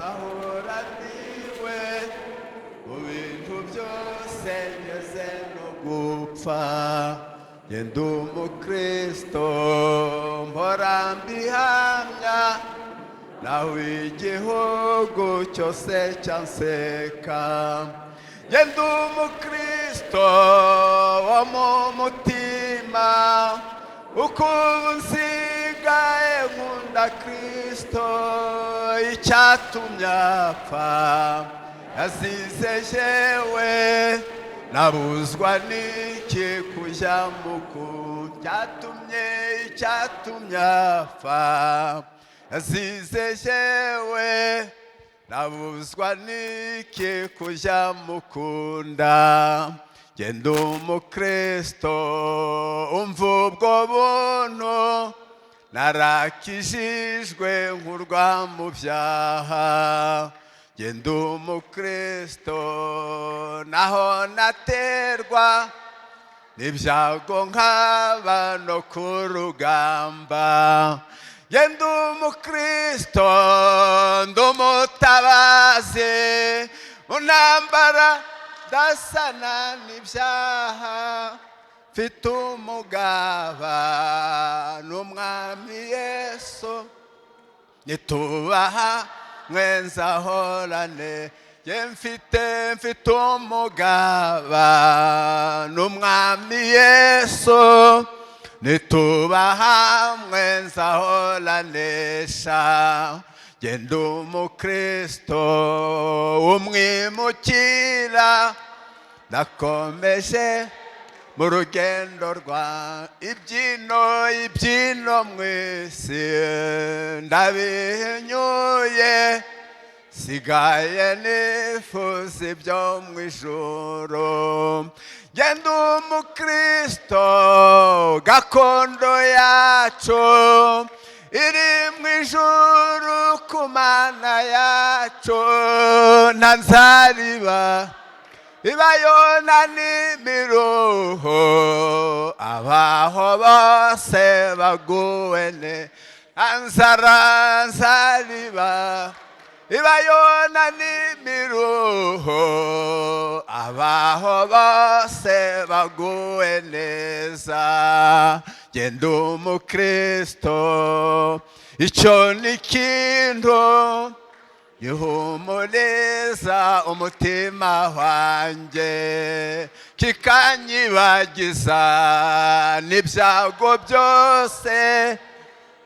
sahuraniwe mu bintu byose ngeze no gupfa ngenda umukristo mpora mbihamya nawe igihugu cyose cyanseka ngenda umukristo wo mu mutima uko nsigaye nkunda Kristo icyatumye apfa yazize jewe nabuzwa n'iki kujya icyatumye apfa yazize jewe nabuzwa n'iki kujya mukunda ngenda umukristo umva ubwo buntu narakijijwe nkurwa mu byaha ngenda umukristo naho naterwa n'ibyago nkaba no ku rugamba ngenda umukristo ndi umutabazi mu ntambara ndasana n'ibyaha mfite umugaba n'umwami Yesu nitubaha mwenza horane mfite umugaba n'umwami Yesu nitubaha mwenza horanesha ngenda umukristo umwimukira nakomeje mu rugendo rwa ibyino mwisi ndabihinyuye sigaye nifuza ibyo mu ijuru ngenda umukristo gakondo yacu iri mu ijuru ku mana yacu nta nzariba ibayona n'imiruho abaho bose baguwe nta nzara nzariba ibayona n'imiruho abaho bose baguwe neza ngenda umukristo icyo ni ikintu gihumuriza umutima wanjye kikanyibagiza n'ibyago byose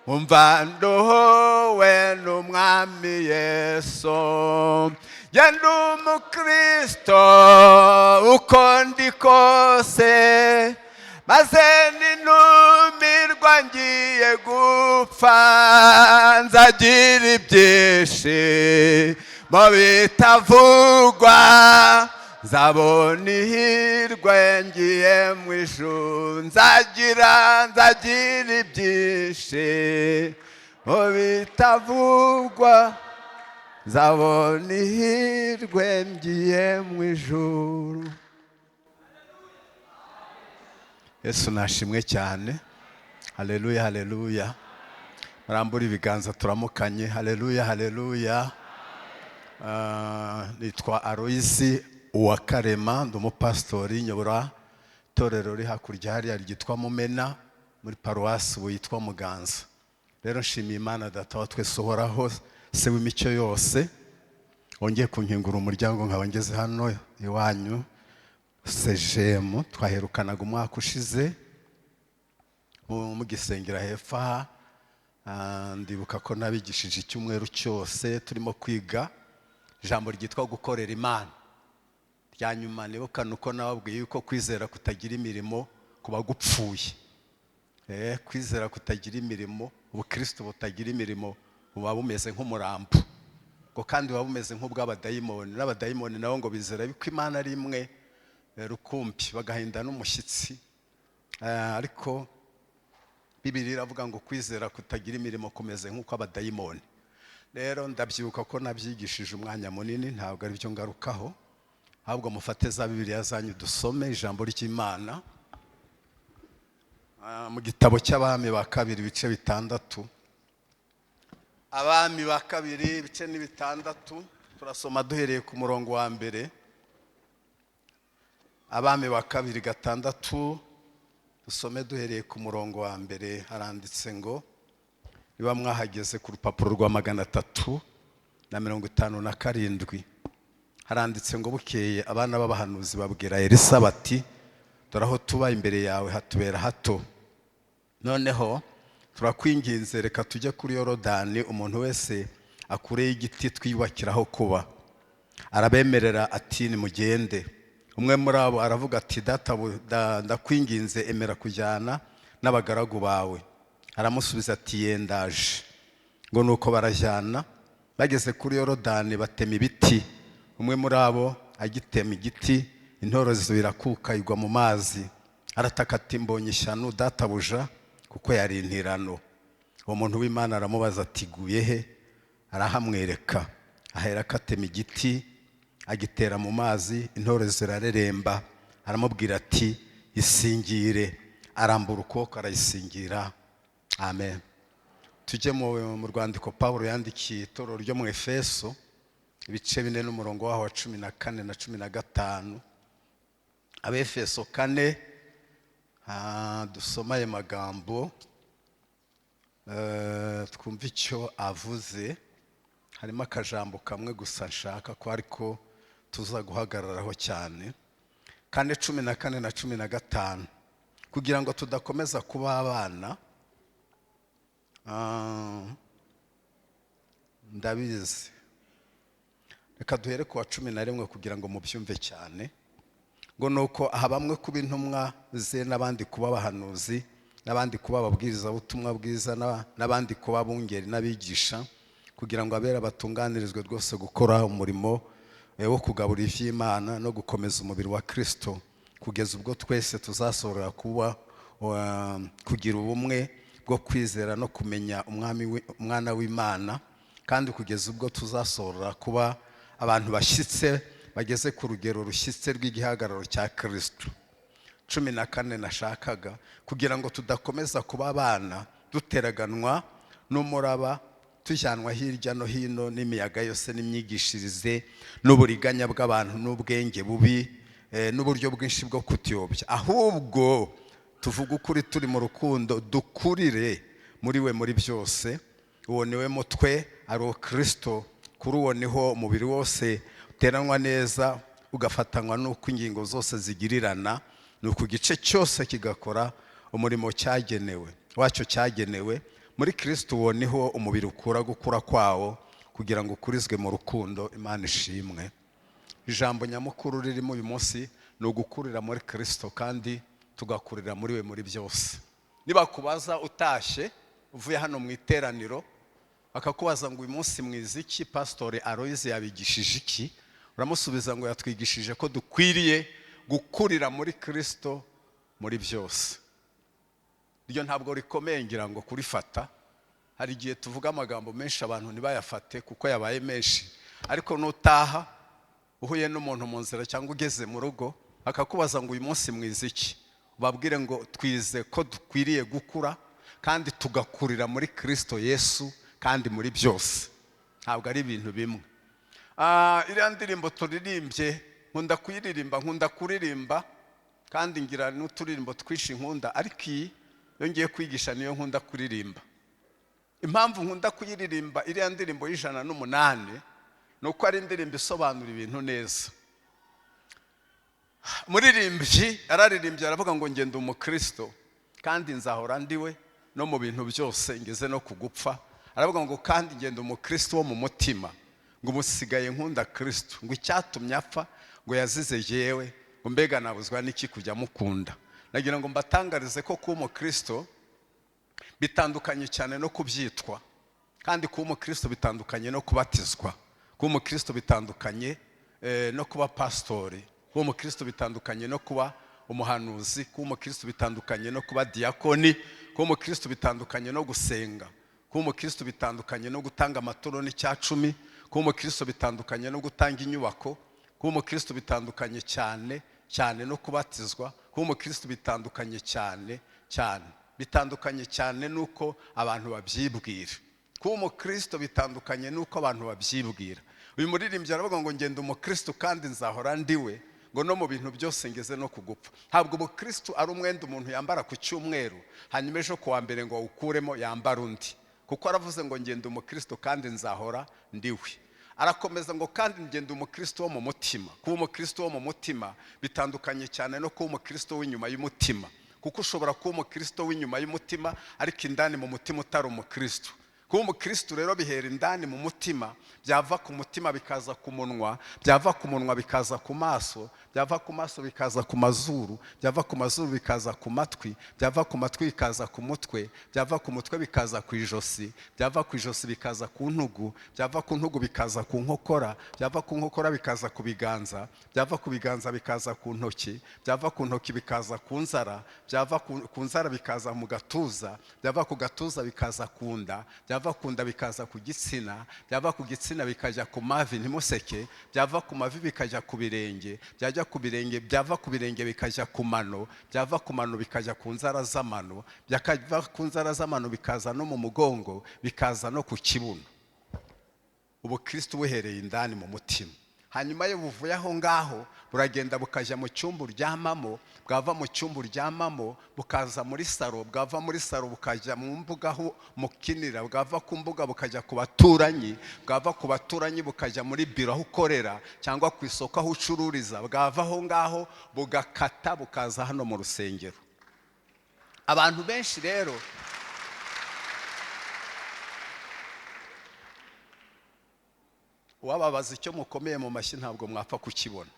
umva nduhuwe n'umwami Yesu ngenda umukristo uko ndi kose maze ninumirwa ngiye gupfa nzagira ibyishimo bitavugwa nzabona ihirwe ngiye mu ijuru nzagira ibyishimo bitavugwa nzabona ihirwe ngiye mu ijuru. Yesu nashimwe cyane. Haleluya haleluya. Marambura ibiganza turamukanye. Haleluya haleluya. Nitwa Aloisi Uwakarema ndi umupastori nyobora itorero riri hakurya hariya ryitwa Mumena muri paruwasi yitwa Muganza. Rero nshimiye Imana Data wa twese uhoraho se w'imico yose wongeye kunkingura umuryango nkaba ngeze hano iwanyu sejemu twaherukanaga umwaka ushize mu gisengera hepfo aha. Ndibuka ko nabigishije icyumweru cyose turimo kwiga ijambo ryitwa gukorera Imana. Ryanyuma nibuka nuko nababwiye yuko kwizera kutagira imirimo kuba gupfuye. Kwizera kutagira imirimo, ubukristo butagira imirimo buba bumeze nk'umurambo. Ngo kandi buba bumeze nk'ubw'abadayimoni. N'abadayimoni nabo ngo bizera yuko Imana ari imwe rukumbi bagahinda n'umushyitsi. Ariko Bibiliya iravuga ngo kwizera kutagira imirimo kumeze nk'uko abadayimoni. Rero ndabyibuka ko nabyigishije umwanya munini ntabwo ari byo ngarukaho. Ahubwo mufate za Bibiliya zanyu dusome ijambo ry'Imana mu gitabo cy'Abami ba kabiri ibice 6. Abami ba kabiri ibice ni 6 turasoma duhereye ku murongo wa mbere. Abami ba kabiri 6 dusome duhereye ku murongo wa mbere. Haranditse ngo niba mwahageze ku rupapuro rwa 357, haranditse ngo bukeye abana b'abahanuzi babwira Elisa bati dore aho tuba imbere yawe hatubera hato, noneho turakwinginze reka tujye kuri Yorodani umuntu wese akureho igiti twiyubakiraho kuba. Arabemerera ati nimugende. Umwe muri abo aravuga ati ndakwinginze emera kujyana n'abagaragu bawe. Aramusubiza ati yendaje. Ngo nuko barajyana, bageze kuri Yorodani batema ibiti. Umwe muri abo agitema igiti, intoro zirakuka igwa mu mazi. Arataka ati mbonye ishyano databuja, kuko yari intirano. Uwo muntu w'Imana aramubaza ati guye he? Arahamwereka. Aherako atema igiti agitera mu mazi, intore zirareremba. Aramubwira ati isingire. Arambura ukuboko arayisingira. Amen. Tujye mu rwandiko Pawulo yandikiye itorero ryo mu Efeso, ibice 4 n'umurongo waho wa 14 na 15. Abefeso 4, dusoma ayo magambo twumva icyo avuze. Harimo akajambo kamwe gusa nshaka ko ariko tuza guhagararaho cyane. 4:14 na 15, kugira ngo tudakomeza kuba abana. Ndabizi, reka duhere ku wa 11 kugira ngo mubyumve cyane. Ngo nuko aha bamwe kuba intumwa ze, n'abandi kuba abahanuzi, n'abandi kuba ababwiriza ubutumwa bwiza, n'abandi kuba abungeri n'abigisha, kugira ngo abera batunganirizwe rwose gukora umurimo wo kugaburira ivy'Imana no gukomeza umubiri wa Kristo, kugeza ubwo twese tuzasorera kuba kugira ubumwe bwo kwizera no kumenya umwana w'Imana, kandi kugeza ubwo tuzasorera kuba abantu bashyitse bageze ku rugero rushyitse rw'igihagararo cya Kristo. 14 nashakaga kugira ngo tudakomeza kuba abana duteraganwa n'umuraba, tujyanwa hirya no hino n'imiyaga yose n'imyigishirize n'uburiganya bw'abantu n'ubwenge bubi n'uburyo bwinshi bwo kutuyobya. Ahubwo tuvuga ukuri turi mu rukundo, dukurire muri we muri byose. Uwo niwe mutwe, ari uwo Kristo. Kuri uwo niho umubiri wose uteranwa neza ugafatanywa n'uko ingingo zose zigirirana, nuko igice cyose kigakora umurimo wacyo cyagenewe. Muri Kristo uwo niho umubiri ukura gukura kwawo, kugira ngo ukurizwe mu rukundo. Imana ishimwe. Ijambo nyamukuru ririmo uyu munsi ni ugukurira muri Kristo, kandi tugakurira muri we muri byose. Nibakubaza utashye uvuye hano mu iteraniro, akakubaza ngo uyu munsi mwiza iki, Pastor Aloys yabigishije iki, uramusubiza ngo yatwigishije ko dukwiriye gukurira muri Kristo muri byose. Iryo ntabwo rikomeye ngira ngo kurifata. Hari igihe tuvuga amagambo menshi abantu ntibayafate kuko yabaye menshi, ariko nutaha uhuye n'umuntu mu nzira cyangwa ugeze mu rugo akakubaza ngo uyu munsi mwiza iki, ubabwire ngo twize ko dukwiriye gukura kandi tugakurira muri Kristo Yesu, kandi muri byose. Ntabwo ari ibintu bimwe. Iriya ndirimbo turirimbye nkunda kuyiririmba, nkunda kuririmba, kandi ngira n'uturirimbo twishi nkunda, ariko iyi yongeye kwigisha niyo nkunda kuririmba. Impamvu nkunda kuyiririmba iriya ndirimbo y'108 nuko ari indirimbo isobanura ibintu neza. Muririmbyi araririmbye aravuga ngo ngende umukristo kandi nzahora ndiwe no mu bintu byose ngeze no kugupfa. Aravuga ngo kandi ngende umukristo wo mu mutima, ngo musigaye nkunda Kristo, ngo icyatumye apfa ngo yazize yewe, ngo mbega nabuzwa n'iki kujya mukunda. Nagira ngo mbatangarize ko kuba umukristo bitandukanye cyane no kubyitwa, kandi kuba umukristo bitandukanye no kubatizwa. Kuba umukristo bitandukanye no kuba pastori. Kuba umukristo bitandukanye no kuba umuhanuzi. Kuba umukristo bitandukanye no kuba diakoni. Kuba umukristo bitandukanye no gusenga. Kuba umukristo bitandukanye no gutanga amaturo n'icyacumi. Kuba umukristo bitandukanye no gutanga inyubako. Kuba umukristo bitandukanye cyane no kubatizwa. Kuba umukristo bitandukanye cyane bitandukanye cyane nuko abantu babyibwira. kuba umukristo bitandukanye nuko abantu babyibwira. Uyu muririmbyi aravuga ngo ngenda umukristo kandi nzahora ndiwe, ngo no mu bintu byose ngeze no kugupfa. Ntabwo umukristo ari umwenda umuntu yambara ku cyumweru hanyuma ejo kuwa mbere ngo awukuremo yambara undi, kuko aravuze ngo ngenda umukristo kandi nzahora ndiwe. Arakomeza ngo kandi ngenda umukristo wo mu mutima. Kuba umukristo wo mu mutima bitandukanye cyane no kuba umukristo w'inyuma y'umutima, kuko ushobora kuba umukristo w'inyuma y'umutima ariko indani mu mutima utari umukristo. Kuba umukristo rero bihera indani mu mutima, byava ku mutima bikaza ku munwa, byava ku munwa bikaza ku maso, byava ku maso bikaza ku mazuru, byava ku mazuru bikaza ku matwi, byava ku matwi bikaza ku mutwe, byava ku mutwe bikaza ku ijosi, byava ku ijosi bikaza ku ntugu, byava ku ntugu bikaza ku nkokora, byava ku nkokora bikaza ku biganza, byava ku biganza bikaza ku ntoki, byava ku ntoki bikaza ku nzara, byava ku nzara bikaza mu gatuza, byava ku gatuza bikaza ku nda, byava ku nda bikaza ku gitsina, byava ku gitsina bikajya ku mavi ntimuseke, byava ku mavi bikajya ku birenge, byajya ku birenge, byava ku birenge bikajya ku mano, byava ku mano bikajya ku nzara z'amano, byava ku nzara z'amano bikaza no mu mugongo, bikaza no ku kibuno. Ubukristo buhereye indani mu mutima. Hanyuma iyo buvuye aho ngaho buragenda bukajya mu cyumba uryamamo, bwava mu cyumba uryamamo bukaza muri saro, bwava muri saro bukajya mu mbuga aho mukinira, bwava ku mbuga bukajya ku baturanyi, bwava ku baturanyi bukajya muri biro aho ukorera cyangwa ku isoko aho ucururiza, bwava aho ngaho bugakata bukaza hano mu rusengero. Abantu benshi rero wababaza icyo mukomeye mu mashyi ntabwo mwapfa kukibona,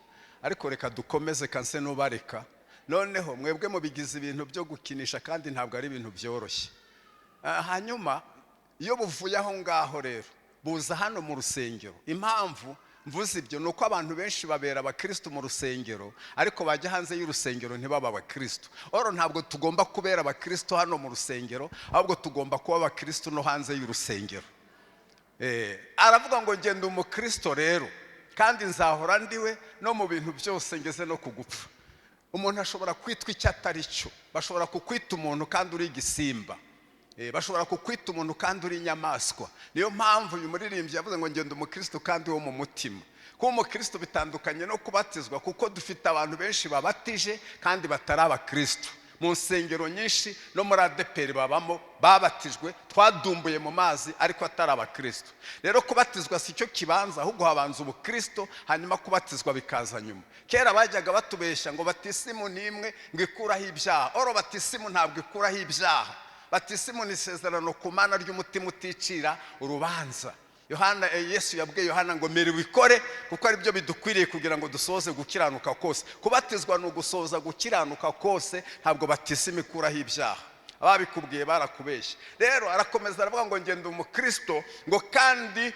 ariko reka dukomeze kanse nubareka. Noneho mwebwe mubigize ibintu byo gukinisha kandi ntabwo ari ibintu byoroshye. Hanyuma iyo buvuye aho ngaho rero buza hano mu rusengero. Impamvu mvuze ibyo nuko abantu benshi babera abakristo mu rusengero ariko bajya hanze y'urusengero ntibaba abakristo. Oro ntabwo tugomba kubera abakristo hano mu rusengero, ahubwo tugomba kuba abakristo no hanze y'urusengero. Aravuga ngo ngenda umukristo rero kandi nzahora ndiwe no mu bintu byose ngeze no kugupfa. Umuntu ashobora kwitwa icyo atari cyo. Bashobora kukwita umuntu kandi uri igisimba, bashobora kukwita umuntu kandi uri inyamaswa. Niyo mpamvu uyu muririmbyi yavuze ngo ngenda umukristo kandi wo mu mutima. Kuba umukristo bitandukanye no kubatizwa, kuko dufite abantu benshi babatije kandi batari abakristo. Mu nsengero nyinshi no muri ADEPR babamo babatijwe, twadumbuye mu mazi ariko atari abakristo. Rero kubatizwa si cyo kibanza, ahubwo habanza ubukristo hanyuma kubatizwa bikaza nyuma. Kera bajyaga batubeshya ngo batisimu nimwe ngo ikuraho ibyaha. Oro batisimu ntabwo ikuraho ibyaha. Batisimu ni isezerano ku mana ry'umutima uticira urubanza. Yesu yabwiye Yohana ngo mere wikore kuko ari byo bidukwiriye kugira ngo dusoze gukiranuka kose. Kubatizwa no gusoza gukiranuka kose, ntabwo batisima ikuraho ibyaha. Ababikubwiye barakubeshye. Rero arakomeza aravuga ngo ngenda umukristo, ngo kandi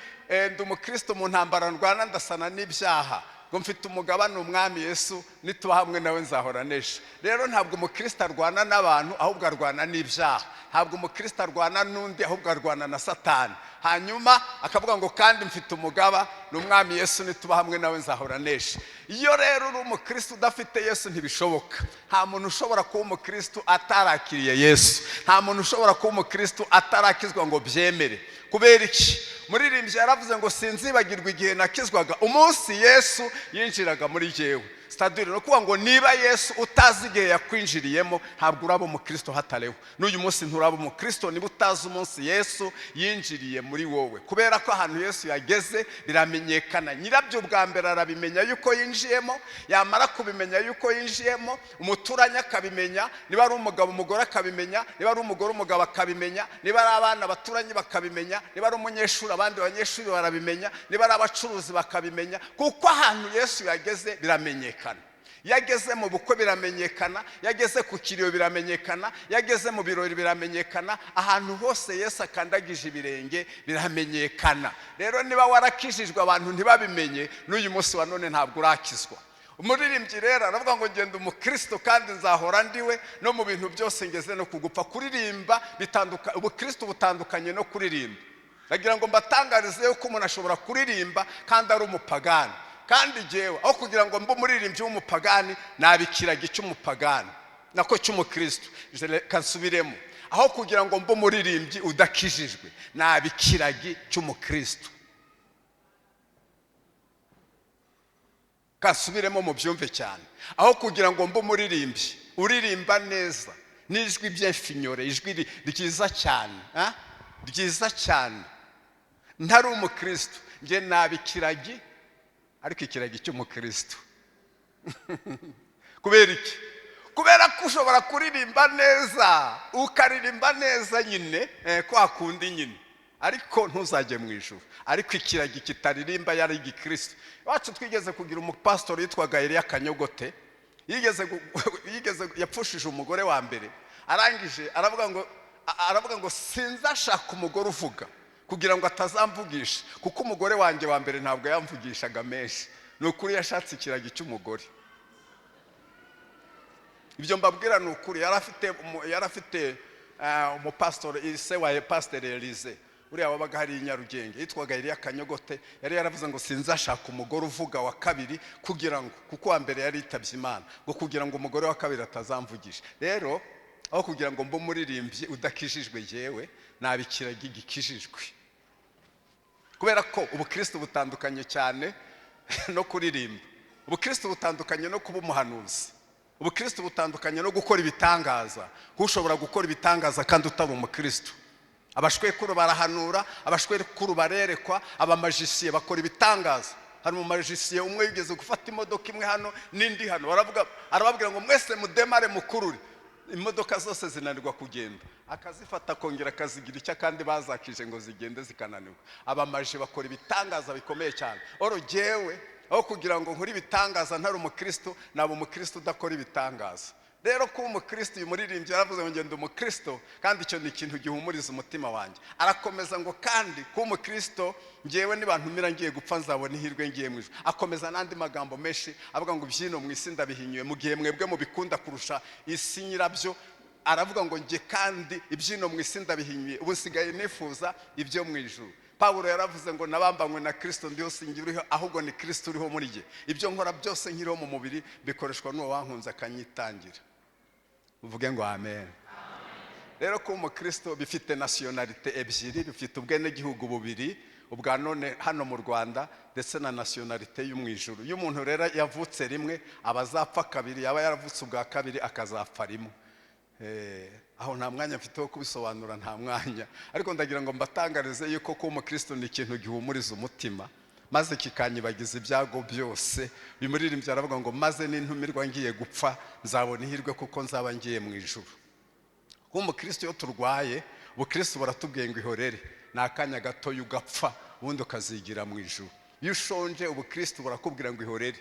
ndi umukristo mu ntambara ndwana ndasana n'ibyaha, ngo mfite umugabane umwami Yesu, nituba hamwe nawe nzahora nesha. Rero ntabwo umukristo arwana n'abantu ahubwo arwana n'ibyaha. Ntabwo umukristo arwana n'undi ahubwo arwana na Satani. Hanyuma akavuga ngo kandi mfite umugaba n'umwami Yesu, nituba hamwe nawe nzahora nesha. Iyo rero uri umukristo udafite Yesu ntibishoboka. Nta muntu ushobora kuba umukristo atarakiriye Yesu. Nta muntu ushobora kuba umukristo atarakizwa ngo byemere. Kubera iki? Muririmbyi yaravuze ngo sinzibagirwa igihe nakizwaga umunsi Yesu yinjiraga muri jewe. Stadire no kuvuga ngo niba Yesu utazi igihe yakwinjiriyemo ntabwo uraba umukristo hatareho. N'uyu munsi nturaba umukristo niba utazi umunsi Yesu yinjiriye muri wowe. Kubera ko ahantu Yesu yageze biramenyekana. Nyirabyo bwa mbere arabimenya yuko yinjiyemo, yamara kubimenya yuko yinjiyemo, umuturanye akabimenya, niba ari umugabo umugore akabimenya, niba ari umugore umugabo akabimenya, niba ari abana baturanye bakabimenya, niba ari umunyeshuri abandi banyeshuri barabimenya, niba ari abacuruzi bakabimenya, kuko ahantu Yesu yageze biramenyekana. Yageze mu bukwe biramenyekana, yageze ku kiriyo biramenyekana, yageze mu birori biramenyekana, ahantu hose Yesu akandagije ibirenge biramenyekana. Rero niba warakijijwe abantu ntibabimenye, n'uyu munsi wa none ntabwo urakizwa. Umuririmbyi rero aravuga ngo ngenda umukristo kandi nzahora ndiwe no mu bintu byose ngeze no kugupfa. Kuririmba bitandukanye, ubukristo butandukanye no kuririmba. Nagira ngo mbatangarize yuko umuntu ashobora kuririmba kandi ari umupagani. Kandi jewe aho kugira ngo mbe umuririmbyi w'umupagani nabikiraga icy'umupagani nako cy'umukristo. Kansubiremo, aho kugira ngo mbe umuririmbyi udakijijwe naba ikiragi cy'umukristo. Kasubiremo mu byumve cyane, aho kugira ngo mbe umuririmbyi uririmba neza n'ijwi by'efinyore, ijwi ryiza cyane, ryiza cyane, ntari umukristo, nge naba ikiragi, ariko ikiragi cy'umukristo. Kubera iki? Kubera ko ushobora kuririmba neza, ukaririmba neza nyine kwa kundi nyine, ariko ntuzajye mu ijuru. Ariko ikiragi kitaririmba yari igikristo. Wacu twigeze kugira umupastori yitwaga Eliya Kanyogote, yapfushije umugore wa mbere, arangije aravuga ngo sinzashaka umugore uvuga kugira ngo atazamvugisha, kuko umugore wanjye wa mbere ntabwo yamvugishaga menshi. Ni ukuri yashatse ikiragi cy'umugore. Ibyo mbabwira ni ukuri. Yari afite umupastori, se wa pasiteri Elize, uriya wabaga hari i Nyarugenge, yitwaga Eliya Kanyogote. Yari yaravuze ngo sinzashaka umugore uvuga wa kabiri, kugira ngo, kuko wa mbere yari yitabye Imana, ngo kugira ngo umugore wa kabiri atazamvugisha. Rero aho kugira ngo mbe umuririmbyi udakijijwe, yewe naba ikiragi gikijijwe. Kubera ko ubukristo butandukanye cyane no kuririmba. Ubukristo butandukanye no kuba umuhanuzi. Ubukristo butandukanye no gukora ibitangaza. Ushobora gukora ibitangaza kandi utaba umukristo. Abashwekuru barahanura, abashwekuru barerekwa, abamajisiye bakora ibitangaza. Hari umumajisiye umwe yigeze gufata imodoka imwe hano n'indi hano, arababwira ngo mwese mudemare mukurure. Imodoka zose zinanirwa kugenda, akazifata kongera akazigira icyo kandi bazakije ngo zigende zikananirwa. Abamaji bakora ibitangaza bikomeye cyane. Jewe aho kugira ngo nkore ibitangaza ntari umukristo, naba umukristo udakora ibitangaza. Rero kuba umukristo, uyu muririmbyi yaravuze ngo ngende umukristo, kandi icyo ni ikintu gihumuriza umutima wanjye. Arakomeza ngo kandi kuba umukristo, ngewe nibantumira ngiye gupfa nzabona ihirwe ngiye mu ijuru. Akomeza n'andi magambo menshi avuga ngo ibyino mu isi ndabihinyuye, mu gihe mwebwe mubikunda kurusha isi nyirabyo. Aravuga ngo nge kandi ibyino mu isi ndabihinyuye, ubu nsigaye nifuza ibyo mu ijuru. Pawulo yaravuze ngo nabambanywe na Kristo ndiho singiriho, ahubwo ni Kristo uriho muri jye. Ibyo nkora byose nkiriho mu mubiri bikoreshwa n'uwo wankunze akanyitangira. Uvuge ngo amen. Rero ko umukristo bifite nationalite ebyiri, bifite ubwenegihugu bubiri, ubwa none hano mu Rwanda ndetse na nationalite yo mu ijuru. Iyo umuntu rero yavutse rimwe abazapfa kabiri, yaba yaravutse ubwa kabiri akazapfa rimwe. Aho nta mwanya mfite wo kubisobanura, nta mwanya, ariko ndagira ngo mbatangarize yuko ko umukristo ni ikintu gihumuriza umutima, maze kikanyibagiza ibyago byose. Uyu muririmbyi aravuga ngo maze n'intumirwa ngiye gupfa nzabona ihirwe kuko nzaba ngiye mu ijuru. Kuba umukristo iyo turwaye, ubukristo buratubwiye ngo ihorere, ni akanya gatoya ugapfa ubundi ukazigira mu ijuru. Iyo ushonje ubukristo burakubwira ngo ihorere,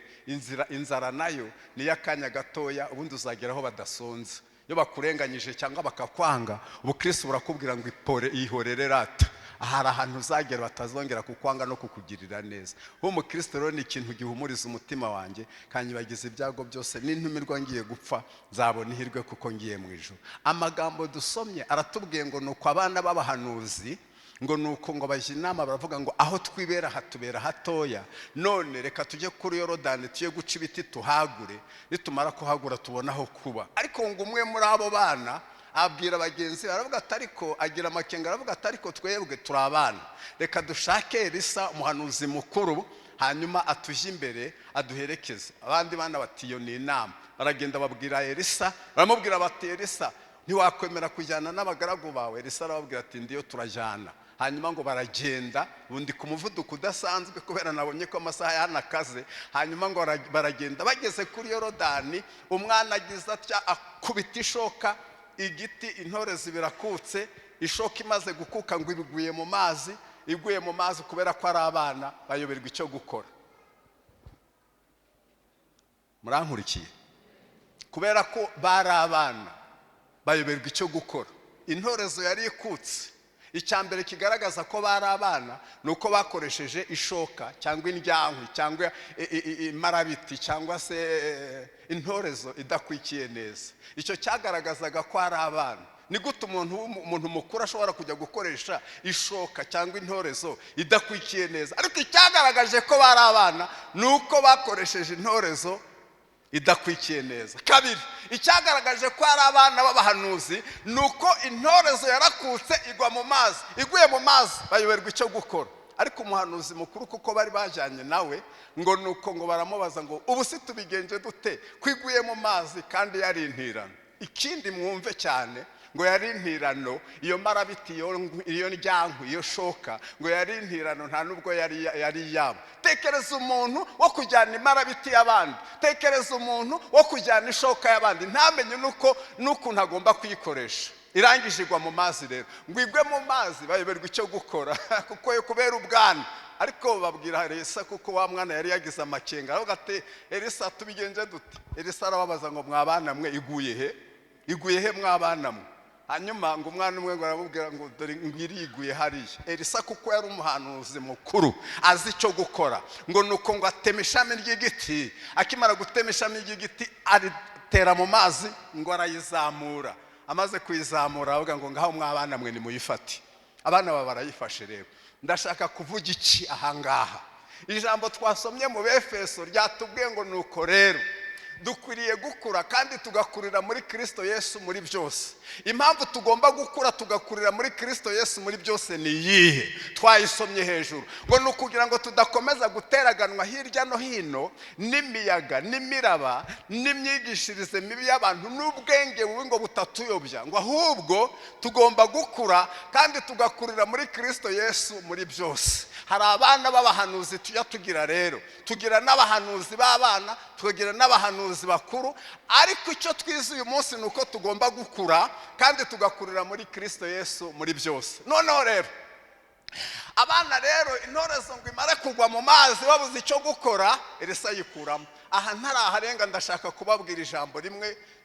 inzara nayo ni y'akanya gatoya ubundi uzageraho badasonza. Iyo bakurenganyije cyangwa bakakwanga, ubukristo burakubwira ngo ihorere rata, ahari ahantu uzagera batazongera kukwanga no kukugirira neza. Uwo mukristo rero ni ikintu gihumuriza umutima wanjye, kanyibagiza ibyago byose, n'intumirwa ngiye gupfa nzabona ihirwe kuko ngiye mu ijuru. Amagambo dusomye aratubwiye ngo nuko abana b'abahanuzi, ngo nuko ngo bajya inama baravuga ngo aho twibera hatubera hatoya, none reka tujye kuri Yorodani tujye guca ibiti tuhagure, nitumara kuhagura tubona aho kuba. Ariko ngo umwe muri abo bana abwira bagenzi be, aravuga ati ariko, agira amakenga, aravuga ati ariko twebwe turi abana, reka dushake Elisa umuhanuzi mukuru, hanyuma atujye imbere aduherekeze. Abandi bana bati iyo ni inama. Baragenda babwira Elisa, baramubwira bati Elisa ntiwakwemera kujyana n'abagaragu bawe? Elisa arababwira ati ndiyo turajyana. Hanyuma ngo baragenda, ubundi ku muvuduko udasanzwe kubera nabonye ko amasaha yanakaze. Hanyuma ngo baragenda, bageze kuri Yorodani, umwana agize atya akubita ishoka, igiti intore zibirakutse, ishoka imaze gukuka ngo ibiguye mu mazi. Iguye mu mazi kubera ko ari abana bayoberwa icyo gukora. Murankurikiye? Kubera ko bari abana bayoberwa icyo gukora. Intorezo yari ikutse. Icyambere kigaragaza ko bari abana nuko bakoresheje ishoka cyangwa indyankwi cyangwa imarabiti cyangwa se intorezo idakwikiye neza. Icyo cyagaragazaga ko ari abana. Ni gute umuntu mukuru ashobora kujya gukoresha ishoka cyangwa intorezo idakwikiye neza? Ariko icyagaragaje ko bari abana nuko bakoresheje intorezo idakwikiye neza. Kabiri, icyagaragaje ko ari abana b'abahanuzi nuko intorezo yarakutse igwa mu mazi. Iguye mu mazi bayoberwa icyo gukora. Ariko umuhanuzi mukuru kuko bari bajyanye nawe ngo nuko ngo baramubaza ngo ubu si tubigenje dute kwiguye mu mazi kandi yari intirano. Ikindi mwumve cyane ngo yari intirano, iyo marabiti, iyo ndyanku, iyo shoka ngo yari intirano, nta nubwo yari yabo. Tekereza umuntu wo kujyana imarabiti y'abandi, tekereza umuntu wo kujyana ishoka y'abandi, ntamenye n'ukuntu agomba kuyikoresha. Irangije igwa mu mazi rero, ngo igwe mu mazi bayoberwa icyo gukora kuko kubera ubwana. Ariko babwira Elisa kuko wa mwana yari yagize amakenga, aravuga ati Elisa tubigenje dute? Elisa arababaza ngo mwabana mwe iguye he mwabana mwe? Hanyuma ngo umwana umwe ngo aramubwira ngo dore ngiriguye hariya. Elisa kuko yari umuhanuzi mukuru azi icyo gukora, ngo nuko ngo atema ishami ry'igiti, akimara gutema ishami ry'igiti aritera mu mazi ngo arayizamura. Amaze kuyizamura avuga ngo ngaho mwabana mwe nimuyifate. Abana baba barayifashe. Rero ndashaka kuvuga iki ahangaha? Ijambo twasomye mu Befeso ryatubwiye ngo nuko rero dukwiriye gukura kandi tugakurira muri Kristo Yesu muri byose. Impamvu tugomba gukura tugakurira muri Kristo Yesu muri byose ni iyihe? Twayisomye hejuru ngo nukugira ngo tudakomeza guteraganwa hirya no hino n'imiyaga n'imiraba n'imyigishirize mibi y'abantu n'ubwenge bubi ngo butatuyobya, ngo ahubwo tugomba gukura kandi tugakurira muri Kristo Yesu muri byose. Hari abana b'abahanuzi tujya tugira, rero tugira n'abahanuzi b'abana, tugira n'abahanuzi bakuru, ariko icyo twize uyu munsi nuko tugomba gukura kandi tugakurira muri Kristo Yesu muri byose. Noneho rero abana rero intorezo ngo imara kugwa mu mazi babuze icyo gukora, Elisa yikuramo. Aha ntaraharenga ndashaka kubabwira ijambo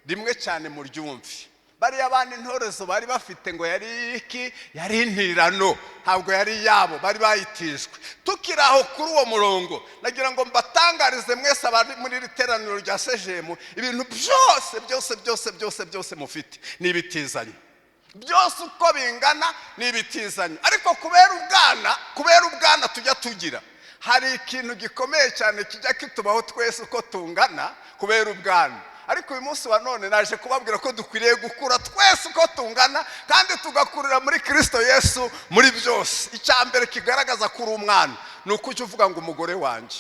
rimwe cyane mu ryumvi. Bariya abana intorezo bari bafite ngo yari iki? Yari intirano, ntabwo yari yabo, bari bayitijwe. Tukiraho kuri uwo murongo nagira ngo mbatangarize mwese abari muri literaniro rya Sejemu, ibintu byose mufite ni ibitizanye. Byose uko bingana ni ibitizanye. Ariko kubera ubwana tujya tugira, hari ikintu gikomeye cyane kijya kitubaho twese uko tungana kubera ubwana. Ariko uyu munsi wa none naje kubabwira ko dukwiriye gukura twese uko tungana kandi tugakurira muri Kristo Yesu muri byose. Icya mbere kigaragaza kuri umwana ni uko ujya uvuga ngo umugore wanjye.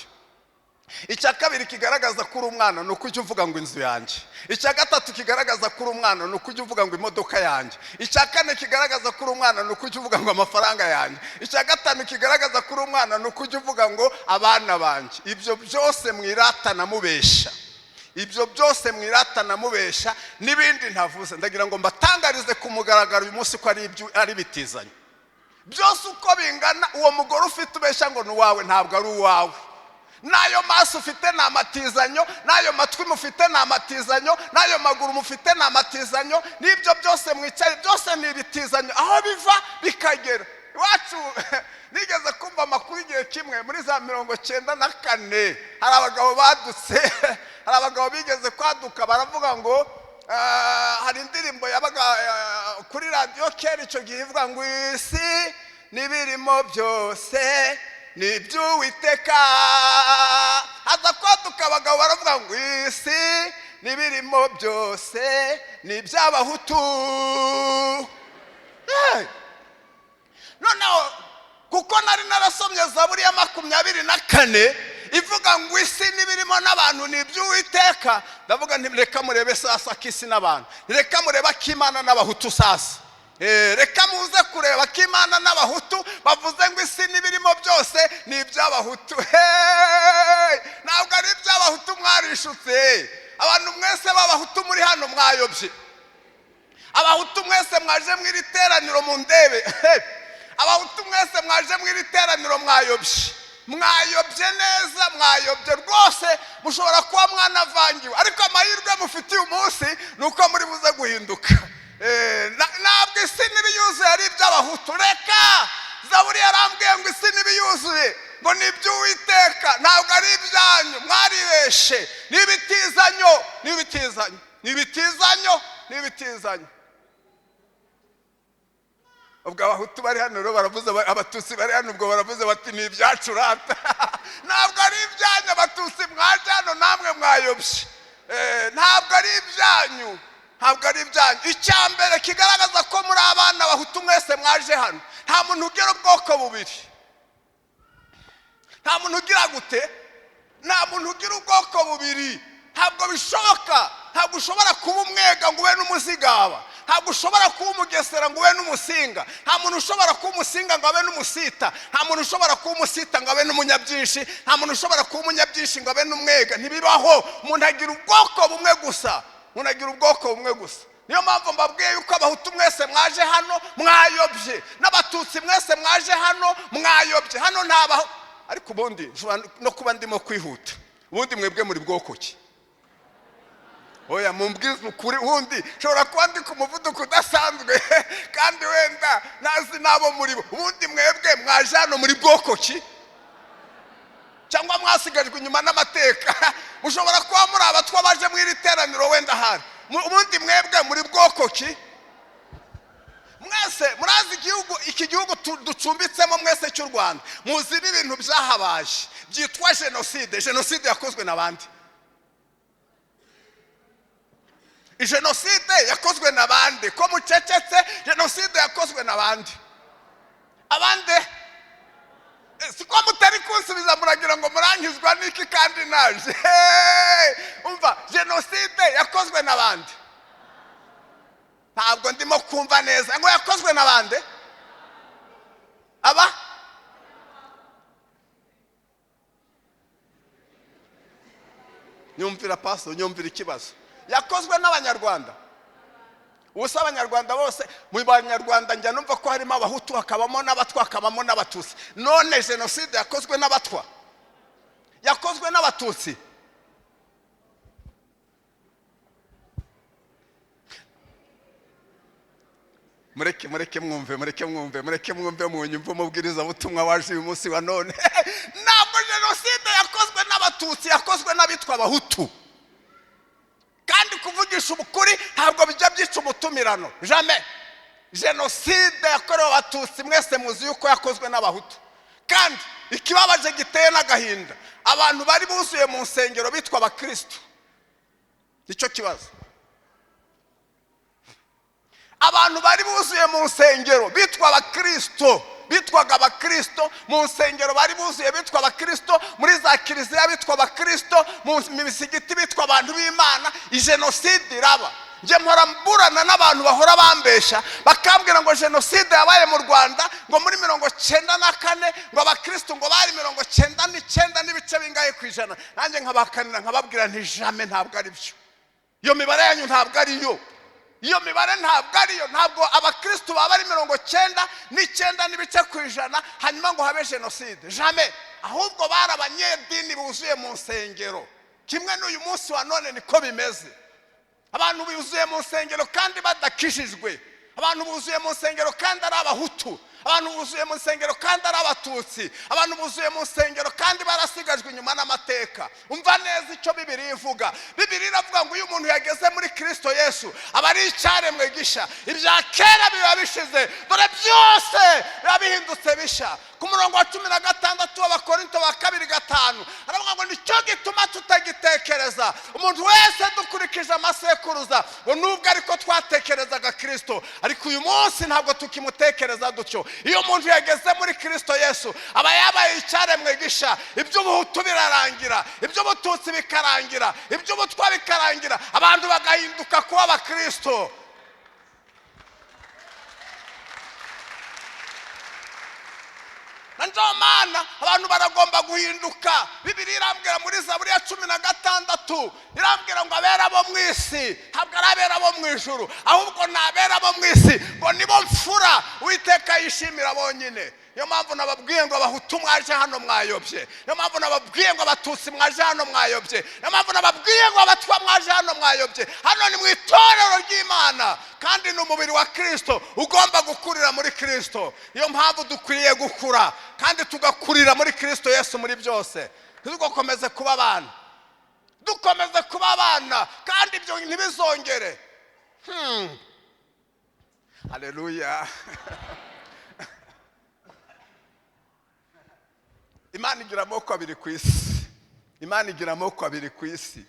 Icya kabiri kigaragaza kuri umwana ni uko ujya uvuga ngo inzu yanjye. Icya gatatu kigaragaza kuri umwana ni uko ujya uvuga ngo imodoka yanjye. Icya kane kigaragaza kuri umwana ni uko ujya uvuga ngo amafaranga yanjye. Icya gatanu kigaragaza kuri umwana ni uko ujya uvuga ngo abana banjye. Ibyo byose mwiratana mubesha. Ibyo byose mwiratana mubesha n'ibindi ntavuze. Ndagira ngo mbatangarize ku mugaragaro uyu munsi ko ari bitizanye. Byose uko bingana, uwo mugore ufite ubesha ngo ni uwawe ntabwo ari uwawe. Nayo maso ufite ni amatizanyo, nayo matwi mufite ni amatizanyo, nayo maguru mufite ni amatizanyo, n'ibyo byose mwicaye byose ni ibitizanyo. Aho biva bikagera iwacu nigeze kumva amakuru igihe kimwe muri za 1994 hari abagabo badutse hari abagabo bigeze kwaduka baravuga ngo hari indirimbo yabaga kuri radio kera icyo gihe ivuga ngo isi n'ibirimo byose ni iby'Uwiteka. Haza kwaduka abagabo baravuga ngo isi n'ibirimo byose ni iby'Abahutu. Noneho kuko nari narasomye Zaburi ya 24 ivuga ngo isi n'ibirimo n'abantu ni iby'Uwiteka, ndavuga nti reka murebe sasa kisi n'abantu, reka mureba k'Imana n'Abahutu sasa. Reka muze kureba k'Imana n'Abahutu bavuze ngo isi n'ibirimo byose ni iby'Abahutu. Ntabwo ari iby'Abahutu mwarishutse. Abantu mwese b'Abahutu muri hano mwayobye. Abahutu mwese mwaje mwiri teraniro mu ndebe. Abahutu mwese mwaje mwiri teraniro mwayobye. Mwayobye neza, mwayobye rwose, mushobora kuba mwanavangiwe, ariko amahirwe mufitiye umunsi nuko muri buze guhinduka. Ntabwo isi n'ibiyuzuye ari iby'Abahutu. Reka Zaburi yarambwiye ngo isi n'ibiyuzuye ngo ni iby'Uwiteka, ntabwo ari ibyanyu, mwaribeshe. Ni ibitizanyo. Ubwo Abahutu bari hano rero baravuze, Abatutsi bari hano ubwo baravuze bati ni ibyacu rata. Ntabwo ari ibyanyu Abatutsi mwaje hano namwe mwayobye. ntabwo ari ibyanyu, ntabwo ari ibyanyu. icya mbere kigaragaza ko muri abana bahutu mwese mwaje hano, nta muntu ugira ubwoko bubiri. nta muntu ugira gute? nta muntu ugira ubwoko bubiri. ntabwo bishoboka. ntabwo ushobora kuba umwega ngo ube n'umuzigaba. ntabwo ushobora kuba umugesera ngo ube n'umusinga. nta muntu ushobora kuba umusinga ngo abe n'umusita. nta muntu ushobora kuba umusita ngo abe n'umunyabyinshi. nta muntu ushobora kuba umunyabyinshi ngo abe n'umwega. ntibibaho. umuntu agira ubwoko bumwe gusa. umuntu agira ubwoko bumwe gusa. niyo mpamvu mbabwiye yuko abahutu mwese mwaje hano mwayobye, n'abatutsi mwese mwaje hano mwayobye. hano ntabaho. ariko ubundi no kuba ndimo kwihuta, ubundi mwebwe muri bwoko ki? oya mumbwize ukuri. ubundi nshobora kuba ndi ku muvuduko udasanzwe kandi wenda nazi nabo muri bo. ubundi mwebwe mwaje hano muri bwoko ki? cyangwa mwasigajwe inyuma n'amateka? mushobora kuba muri abatwa baje mu iri teraniro wenda hari. ubundi mwebwe muri bwoko ki? mwese murazi iki gihugu ducumbitsemo mwese cy'u Rwanda, muzi ibintu byahabaye byitwa jenoside. jenoside yakozwe n'abandi. jenoside yakozwe n'abandi. ko mucecetse? jenoside yakozwe n'abandi. abandi siko mutari kunsubiza, muragira ngo murangizwa n'iki kandi naje? umva, jenoside yakozwe n'abandi. ntabwo ndimo kumva neza. ngo yakozwe n'abandi? aba nyumvira paso, nyumvira ikibazo. yakozwe n'abanyarwanda. ubusa abanyarwanda bose, mu banyarwanda njya numva ko harimo abahutu, hakabamo n'abatwa, hakabamo n'abatutsi. none jenoside yakozwe n'abatwa? yakozwe n'abatutsi? mureke mwumve munyumve umubwiriza butumwa waje uyu munsi wa none. ntabwo jenoside yakozwe n'abatutsi, yakozwe n'abitwa abahutu. kandi kuvugisha ukuri ntabwo bijya byica umutumirano. jamais. jenoside yakorewe abatutsi mwese muzi yuko yakozwe n'abahutu. kandi ikibabaje giteye n'agahinda, abantu bari buzuye mu nsengero bitwa abakristo. nicyo kibazo. abantu bari buzuye mu nsengero bitwa abakristo, bitwaga abakristo mu nsengero, bari buzuye bitwa abakristo, muri za kiliziya bitwa abakristo, mu misigiti bitwa abantu b'Imana. jenoside iraba. njye mpora mburana n'abantu bahora bambesha bakambwira ngo jenoside yabaye mu Rwanda ngo muri 94, ngo abakristo ngo bari 99 n'ibice bingahe ku ijana. nanjye nkabakanira nkababwira nti jamais, ntabwo ari byo. iyo mibare yanyu ntabwo ari yo. iyo mibare ntabwo ariyo. ntabwo abakristo baba ari 99 n'ibice ku ijana hanyuma ngo habe jenoside. jamais. ahubwo bari abanyedini buzuye mu nsengero. kimwe n'uyu munsi wa none niko bimeze. abantu buzuye mu nsengero kandi badakishijwe. abantu buzuye mu nsengero kandi ari abahutu. abantu buzuye mu nsengero kandi ari abatutsi. abantu buzuye mu nsengero kandi barasigajwe inyuma n'amateka. umva neza icyo Bibiliya ivuga. Bibiliya iravuga ngo iyo umuntu yageze muri Kristo Yesu aba ari icyaremwe gisha. ibya kera biba bishize, dore byose biba bihindutse bisha. ku murongo wa 16 w'Abakorinto wa 2:5 aravuga ngo nicyo gituma tutagitekereza umuntu wese dukurikije amasekuruza, ngo nubwo ariko twatekerezaga Kristo, ariko uyu munsi ntabwo tukimutekereza dutyo. iyo umuntu yageze muri Kristo Yesu aba yabaye icyaremwe gisha. iby'ubuhutu birarangira, iby'ubututsi bikarangira, iby'ubutwa bikarangira, abantu bagahinduka kuba abakristo. ndio maana abantu baragomba guhinduka. Bibiliya irambwira muri Zaburi ya 16 irambwira ngo abera bo mu isi ntabwo ari abera bo mu ijuru, ahubwo ni abera bo mu isi, ngo nibo mfura Uwiteka yishimira bonyine. niyo mpamvu nababwiye ngo abahutu mwaje hano mwayobye. niyo mpamvu nababwiye ngo abatutsi mwaje hano mwayobye. niyo mpamvu nababwiye ngo abatwa mwaje hano mwayobye. hano ni mu itorero ry'Imana kandi ni umubiri wa Kristo ugomba gukurira muri Kristo. niyo mpamvu dukwiriye gukura kandi tugakurira muri Kristo Yesu muri byose. tugakomeze kuba abana, dukomeze kuba abana kandi ibyo ntibizongere. Haleluya. Imana igira amoko abiri ku isi. Imana igira amoko abiri ku isi.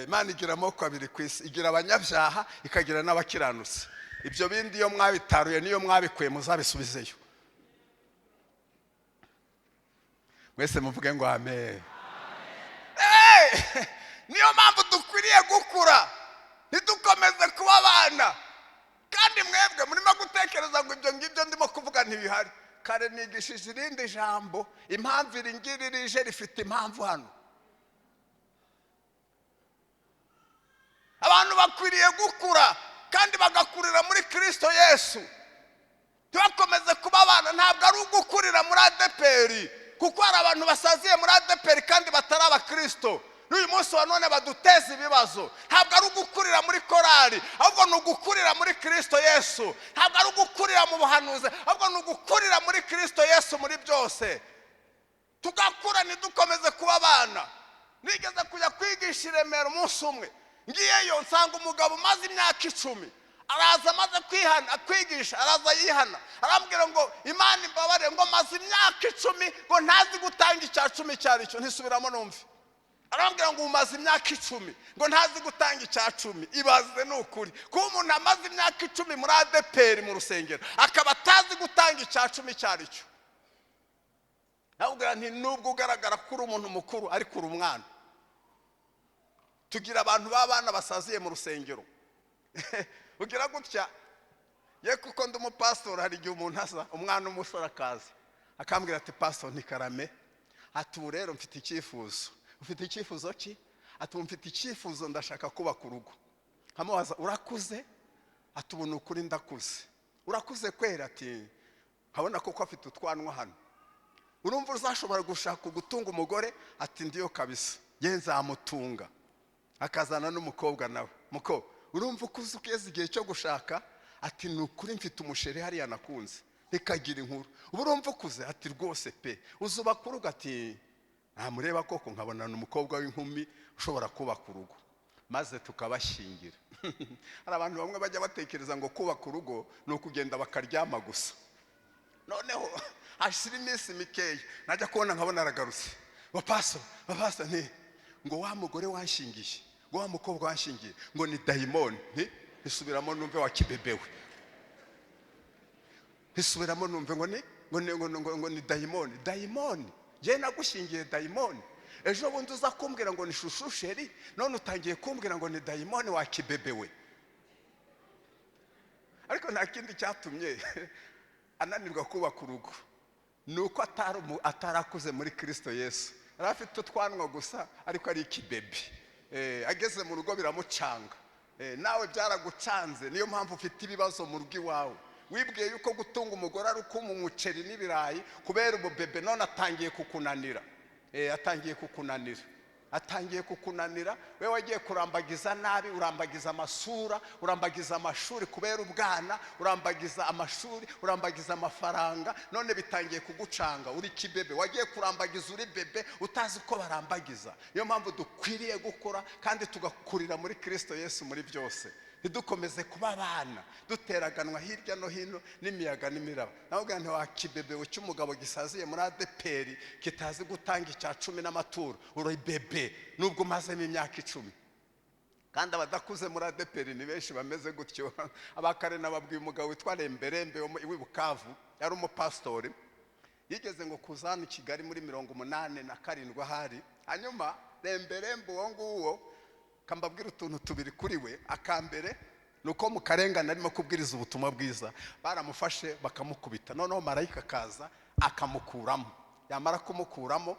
Imana igira amoko abiri ku isi, igira abanyabyaha ikagira n'abakiranutsi. Ibyo bindi iyo mwabitaruye niyo mwabikuye muzabisubizeyo. Mwese muvuge ngo amen. Niyo mpamvu dukwiriye gukura, ntidukomeze kuba abana. Kandi mwebwe murimo gutekereza ngo ibyo ngibyo ndimo kuvuga ntibihari. Kare nigishije irindi jambo, impamvu iri ngiri rije rifite impamvu hano. Abantu bakwiriye gukura kandi bagakurira muri Kristo Yesu. Tubakomeze kuba abana, ntabwo ari ugukurira muri ADPR, kuko hari abantu basaziye muri ADPR kandi batari abakristo. N'uyu munsi wa none baduteza ibibazo. Ntabwo ari ugukurira muri korali, ahubwo ni ugukurira muri Kristo Yesu. Ntabwo ari ugukurira mu buhanuzi, ahubwo ni ugukurira muri Kristo Yesu muri byose. Tugakura ntidukomeze kuba abana. Nigeze kujya kwigisha i Remera umunsi umwe, ngiyeyo nsanga umugabo umaze imyaka 10 araza amaze kwigisha, araza yihana, arambwira ngo Imana imbabare ngo maze imyaka 10 ngo ntazi gutanga icya 10 cyari cyo. Ntisubiramo numve. Arambwira ngo umaze imyaka 10 ngo ntazi gutanga icya 10. Ibaze n'ukuri ko umuntu amaze imyaka 10 muri ADPR mu rusengero akaba atazi gutanga icya 10 cyari cyo. Nabwira nti nubwo ugaragara kuri umuntu mukuru ariko uri umwana. Tugira abantu b'abana basaziye mu rusengero. Ugira gutya, ye kuko ndi umupastor, hari igihe umuntu asa umwana umusore akaza akambwira ati pastor ntikarame, ati ubu rero mfite icyifuzo. Ufite icyifuzo ki? Ati mfite icyifuzo, ndashaka kubaka urugo. Nkamubaza urakuze? Ati ubu n'ukuri ndakuze. Urakuze kwera? Ati nkabona koko afite utwanwa hano. Urumva uzashobora gushaka gutunga umugore? Ati ndiyo kabisa, ye nzamutunga. Akazana n'umukobwa nawe. Muko urumva ukuze ugeze igihe cyo gushaka? Ati n'ukuri mfite umusheri hariya nakunze, ikagira inkuru. Ubu urumva ukuze? Ati rwose pe. Uzubaka urugo? Ati ntamureba koko nkabona n'umukobwa w'inkumi ushobora kubaka urugo, maze tukabashingira. Hari abantu bamwe bajya batekereza ngo kubaka urugo ni ukugenda bakaryama gusa. Noneho hashira iminsi mikeya najya kubona nkabona aragarutse. Bapasa nti ngo wa mugore wanshingiye, ngo wa mukobwa wanshingiye ngo ni dayimoni. Ntisubiramo numve wa kibebewe. Ntisubiramo numve ngo ni dayimoni. Dayimoni? Je nagushingiye dayimoni? Ejo bundi uza kumbwira ngo ni shushu sheri, none utangiye kumbwira ngo ni dayimoni wa kibebewe. Ariko nta kindi cyatumye ananirwa kubaka urugo, nuko atarakuze muri Kristo Yesu. Arafite utwanwa gusa ariko ari ikibebe. Ageze mu rugo biramucanga. Nawe byaragucanze, niyo mpamvu ufite ibibazo mu rugo iwawe. Wibwiye yuko gutunga umugore ari uko mu muceri n'ibirayi, kubera ububebe none atangiye kukunanira. Atangiye kukunanira. We wagiye kurambagiza nabi, urambagiza amasura, urambagiza amashuri kubera ubwana, urambagiza amashuri, urambagiza amafaranga, none bitangiye kugucanga. Uri kibebe, wagiye kurambagiza uri bebe utazi ko barambagiza. Niyo mpamvu dukwiriye gukora kandi tugakurira muri Kristo Yesu muri byose. Ntidukomeze kuba abana duteraganwa hirya no hino n'imiyaga n'imiraba. Nabwo nti wa kibebe cy'umugabo gisaziye muri ADPR kitazi gutanga icya 10 n'amaturo. Uri bebe nubwo mazemo imyaka 10. Kandi abadakuze muri ADPR ni benshi bameze gutyo. Abakare nababwiye umugabo witwa Remberembe w'Ibukavu, yari umupastori. Yigeze ngo kuzana Kigali muri 87 ahari. Hanyuma Remberembe uwo nguwo kambabwira utuntu tubiri kuri we. Akambere nuko mu karengane arimo kubwiriza ubutumwa bwiza, baramufashe bakamukubita. Noneho marayika kaza akamukuramo. Yamara kumukuramo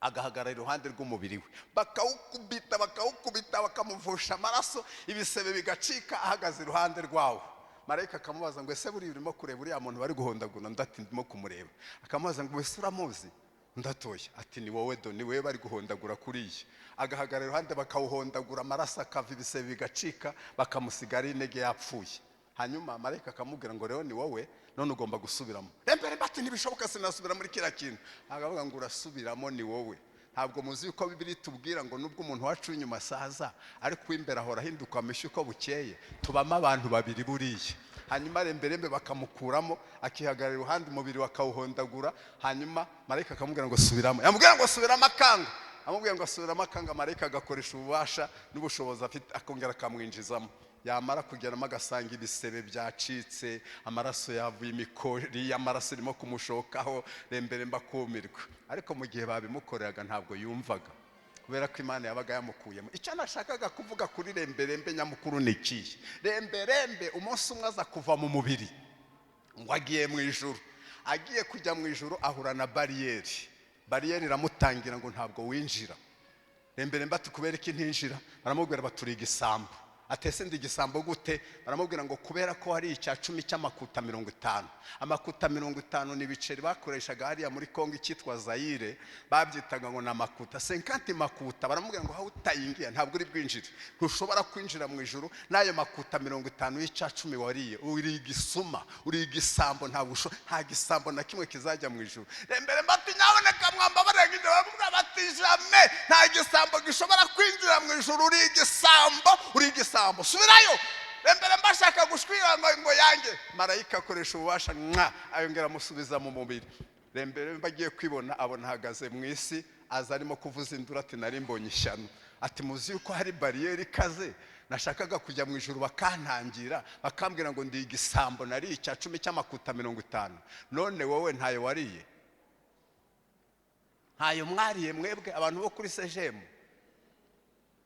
agahagarara iruhande rw'umubiri we, bakawukubita bakamuvusha amaraso, ibisebe bigacika ahagaze iruhande rwawo. Marayika akamubaza ngo ese buri urimo kureba uriya muntu bari guhondagura? Ndati ndimo kumureba. Akamubaza ngo ese uramuzi? Ndatoya. Ati ni wowe do, ni wewe bari guhondagura kuriye. Agahagarara iruhande bakawuhondagura, amaraso akava, ibisebe bigacika, bakamusigara intege yapfuye. Hanyuma marayika akamubwira ngo rero ni wowe, none ugomba gusubiramo. Rembere bati ntibishoboka, sinasubira muri kira kintu. Akavuga ngo urasubiramo, ni wowe. Ntabwo muzi uko Bibiliya itubwira ngo nubwo umuntu wacu inyuma saza ariko imbere ahora ahinduka ameshyi uko bukeye? Tubamo abantu babiri buriye. Hanyuma Remberembe bakamukuramo, akihagarara iruhande, umubiri wakawuhondagura. Hanyuma marayika akamubwira ngo subiramo. Yamubwira ngo subiramo akanga. amubwiye ngo asubiramo akanga, marayika agakoresha ububasha n'ubushobozi afite akongera akamwinjizamo. Yamara kugeramo agasanga ibisebe byacitse, amaraso yavuye, imikori y'amaraso irimo kumushokaho, remberemba kumirwa. Ariko mu gihe babimukoreraga ntabwo yumvaga, kubera ko Imana yabaga yamukuyemo. Icyo nashakaga kuvuga kuri remberembe nyamukuru ni ikihe? Remberembe umunsi umwe aza kuva mu mubiri ngo agiye mu ijuru. Agiye kujya mu ijuru ahura na bariyeri iramutangira ngo ntabwo winjira. Remberembe ati kubera iki ntinjira? Baramubwira baturi igisambo. Atese ndi igisambo gute? Baramubwira ngo kubera ko hari icya 10 cy'amakuta 50. Amakuta 50 ni ibiceri bakoreshaga hariya muri Kongo icyitwa Zaire, babyitaga ngo na makuta 50 makuta. Baramubwira ngo hawe utayingiye ntabwo uri bwinjire, ntushobora kwinjira mu ijuru n'ayo makuta 50 y'icya 10 wariye. Uri igisuma, uri igisambo, nta gisambo na kimwe kizajya mu ijuru. Mbere mbati nyaboneka mwamba barengije bamubwira bati jamais nta gisambo gishobora kwinjira mu ijuru. Uri igisambo, uri igisambo, subirayo. Mbere mbashaka gushwira ngo yange, marayika akoresha ububasha ayongera amusubiza mu mubiri. Mbere mbagiye kwibona abona hagaze mu isi, aza arimo kuvuza induru ati nari mbonye ishyano. Ati muzi yuko hari bariyeri kaze, nashakaga kujya mu ijuru bakantangira bakambwira ngo ndi igisambo, nari icya 10 cy'amakuta 50. None wowe ntayo wariye? Ntayo mwariye mwebwe abantu bo kuri sejemu?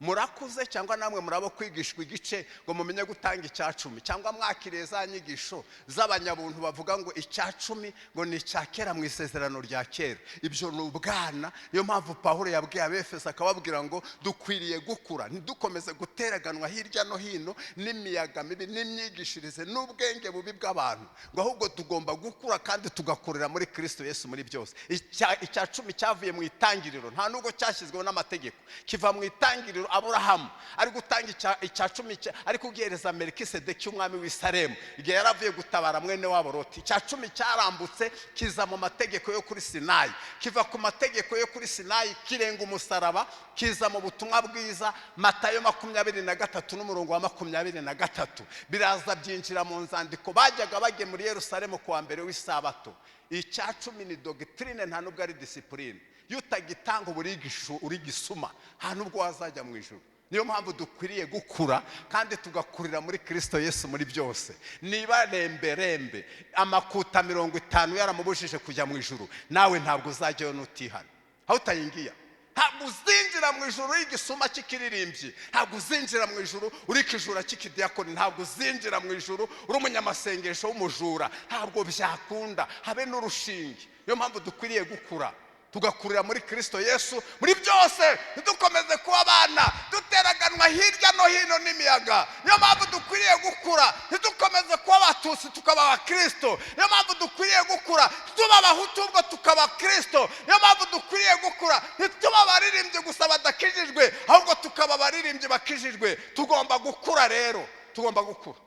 Murakuze cyangwa namwe murabo kwigishwa igice ngo mumenye gutanga icya 10, cyangwa mwakiriye za nyigisho z'abanyabuntu bavuga ngo icya 10 ngo ni cyakera mu isezerano rya kera? Ibyo ni ubwana. Niyo mpamvu Pawulo yabwiye Abefeso akababwira ngo dukwiriye gukura, ntidukomeze guteraganwa hirya no hino n'imiyaga mibi n'imyigishirize n'ubwenge bubi bw'abantu, ngo ahubwo tugomba gukura kandi tugakurira muri Kristo Yesu muri byose. Icya 10 cyavuye mu itangiriro, nta nubwo cyashyizweho n'amategeko, kiva mu itangiriro. Aburahamu ari gutanga icya 10 ari kugihereza Melikisedeki umwami w'i Salemu igihe yaravuye gutabara mwene wabo Loti. Icya 10 cyarambutse kiza mu mategeko yo kuri Sinayi, kiva ku mategeko yo kuri Sinayi kirenga umusaraba, kiza mu butumwa bwiza. Matayo 23 n'umurongo wa 23 biraza byinjira mu nzandiko bajyaga bage muri Yerusalemu kuwa mbere w'isabato. Icya 10 ni doctrine, nta nubwo ari discipline. Yutagitanga uburigisho uri gisuma, nta nubwo wazajya mu ijuru. Niyo mpamvu dukwiriye gukura kandi tugakurira muri Kristo Yesu muri byose. Niba remberembe amakuta 50 yaramubujije kujya mu ijuru, nawe ntabwo uzajyayo nutihana. Aho utayingiya ntabwo uzinjira mu ijuru uri igisuma cy'ikiririmbyi, ntabwo uzinjira mu ijuru uri kijura cy'ikidiyakoni, ntabwo uzinjira mu ijuru uri umunyamasengesho w'umujura. Ntabwo byakunda, habe n'urushinge. Niyo mpamvu dukwiriye gukura tugakurira muri Kristo Yesu muri byose, ntidukomeze kuba abana duteraganwa hirya no hino n'imiyaga. Niyo mpamvu dukwiriye gukura, ntidukomeze kuba abatutsi tukaba abakristo. Niyo mpamvu dukwiriye gukura, tuba abahutu ubwo tukaba Kristo. Niyo mpamvu dukwiriye gukura, ntituba abaririmbyi gusa badakijijwe, ahubwo tukaba abaririmbyi bakijijwe. Tugomba gukura rero, tugomba gukura.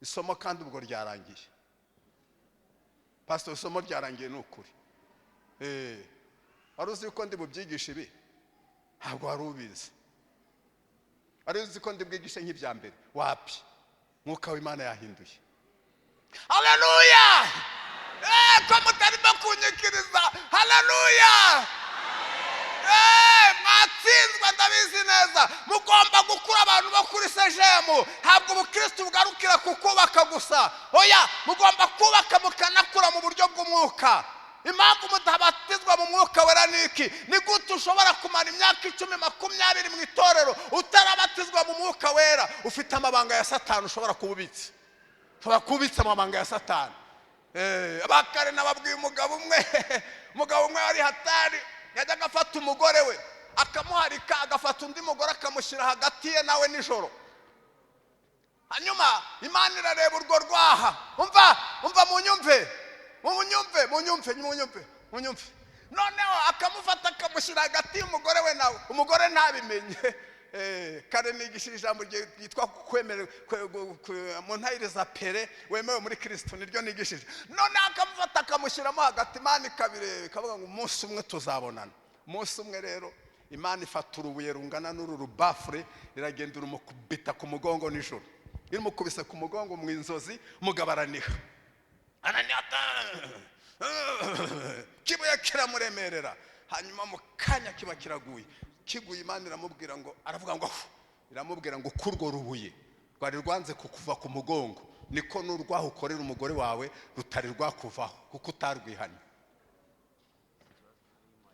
Isomo kandi ubwo ryarangiye. Pastor, isomo ryarangiye n'ukuri. Wari uzi ko ndi bubyigisha ibi? Ntabwo wari ubizi. Wari uzi ko ndi bwigishe nk'ibya mbere? Wapi, Mwuka w'Imana yahinduye. Haleluya! Ko mutarimo kunyikiriza. Haleluya! Mwatsinzwe ndabizi neza. Mugomba gukura abantu bo kuri sejemu. Ntabwo ubukristo bugarukira kukubaka gusa. Oya, mugomba kubaka mukanakura mu buryo bw'umwuka. Impamvu mutabatizwa mu Mwuka Wera niki? Ni gute ushobora kumara imyaka 10-20 mu itorero utarabatizwa mu Mwuka Wera? Ufite amabanga ya Satani ushobora kububitsa. Ushobora kubitsa amabanga ya Satani. Abakare nababwiye umugabo umwe ari hatari, yajyaga afata umugore we akamuharika, agafata undi mugore akamushyira hagati ye nawe nijoro. Hanyuma Imana irareba urwo rwaha. Umva munyumve. Noneho akamufata akamushyira hagati y'umugore we nawe, umugore ntabimenye. Kare nigishije ijambo ryitwa kwemera mu ntayiriza pere wemewe muri Kristo, niryo nigishije. Noneho akamufata akamushyiramo hagati. Imana ikabire kavuga ngo umunsi umwe tuzabonana. Umunsi umwe rero Imana ifata urubuye rungana n'uru rubafure, iragenda urumukubita ku mugongo nijoro. Irumukubise ku mugongo mu inzozi, umugabo araniha. Ananiata kibuye kiramuremerera. hanyuma mu kanya kiba kiraguye, kiguye Imana iramubwira ngo, aravuga ngo iramubwira ngo kurwo rubuye rwari rwanze kukuva ku mugongo niko n'urwaho ukorera umugore wawe rutari rwakuvaho kuko utarwihanye.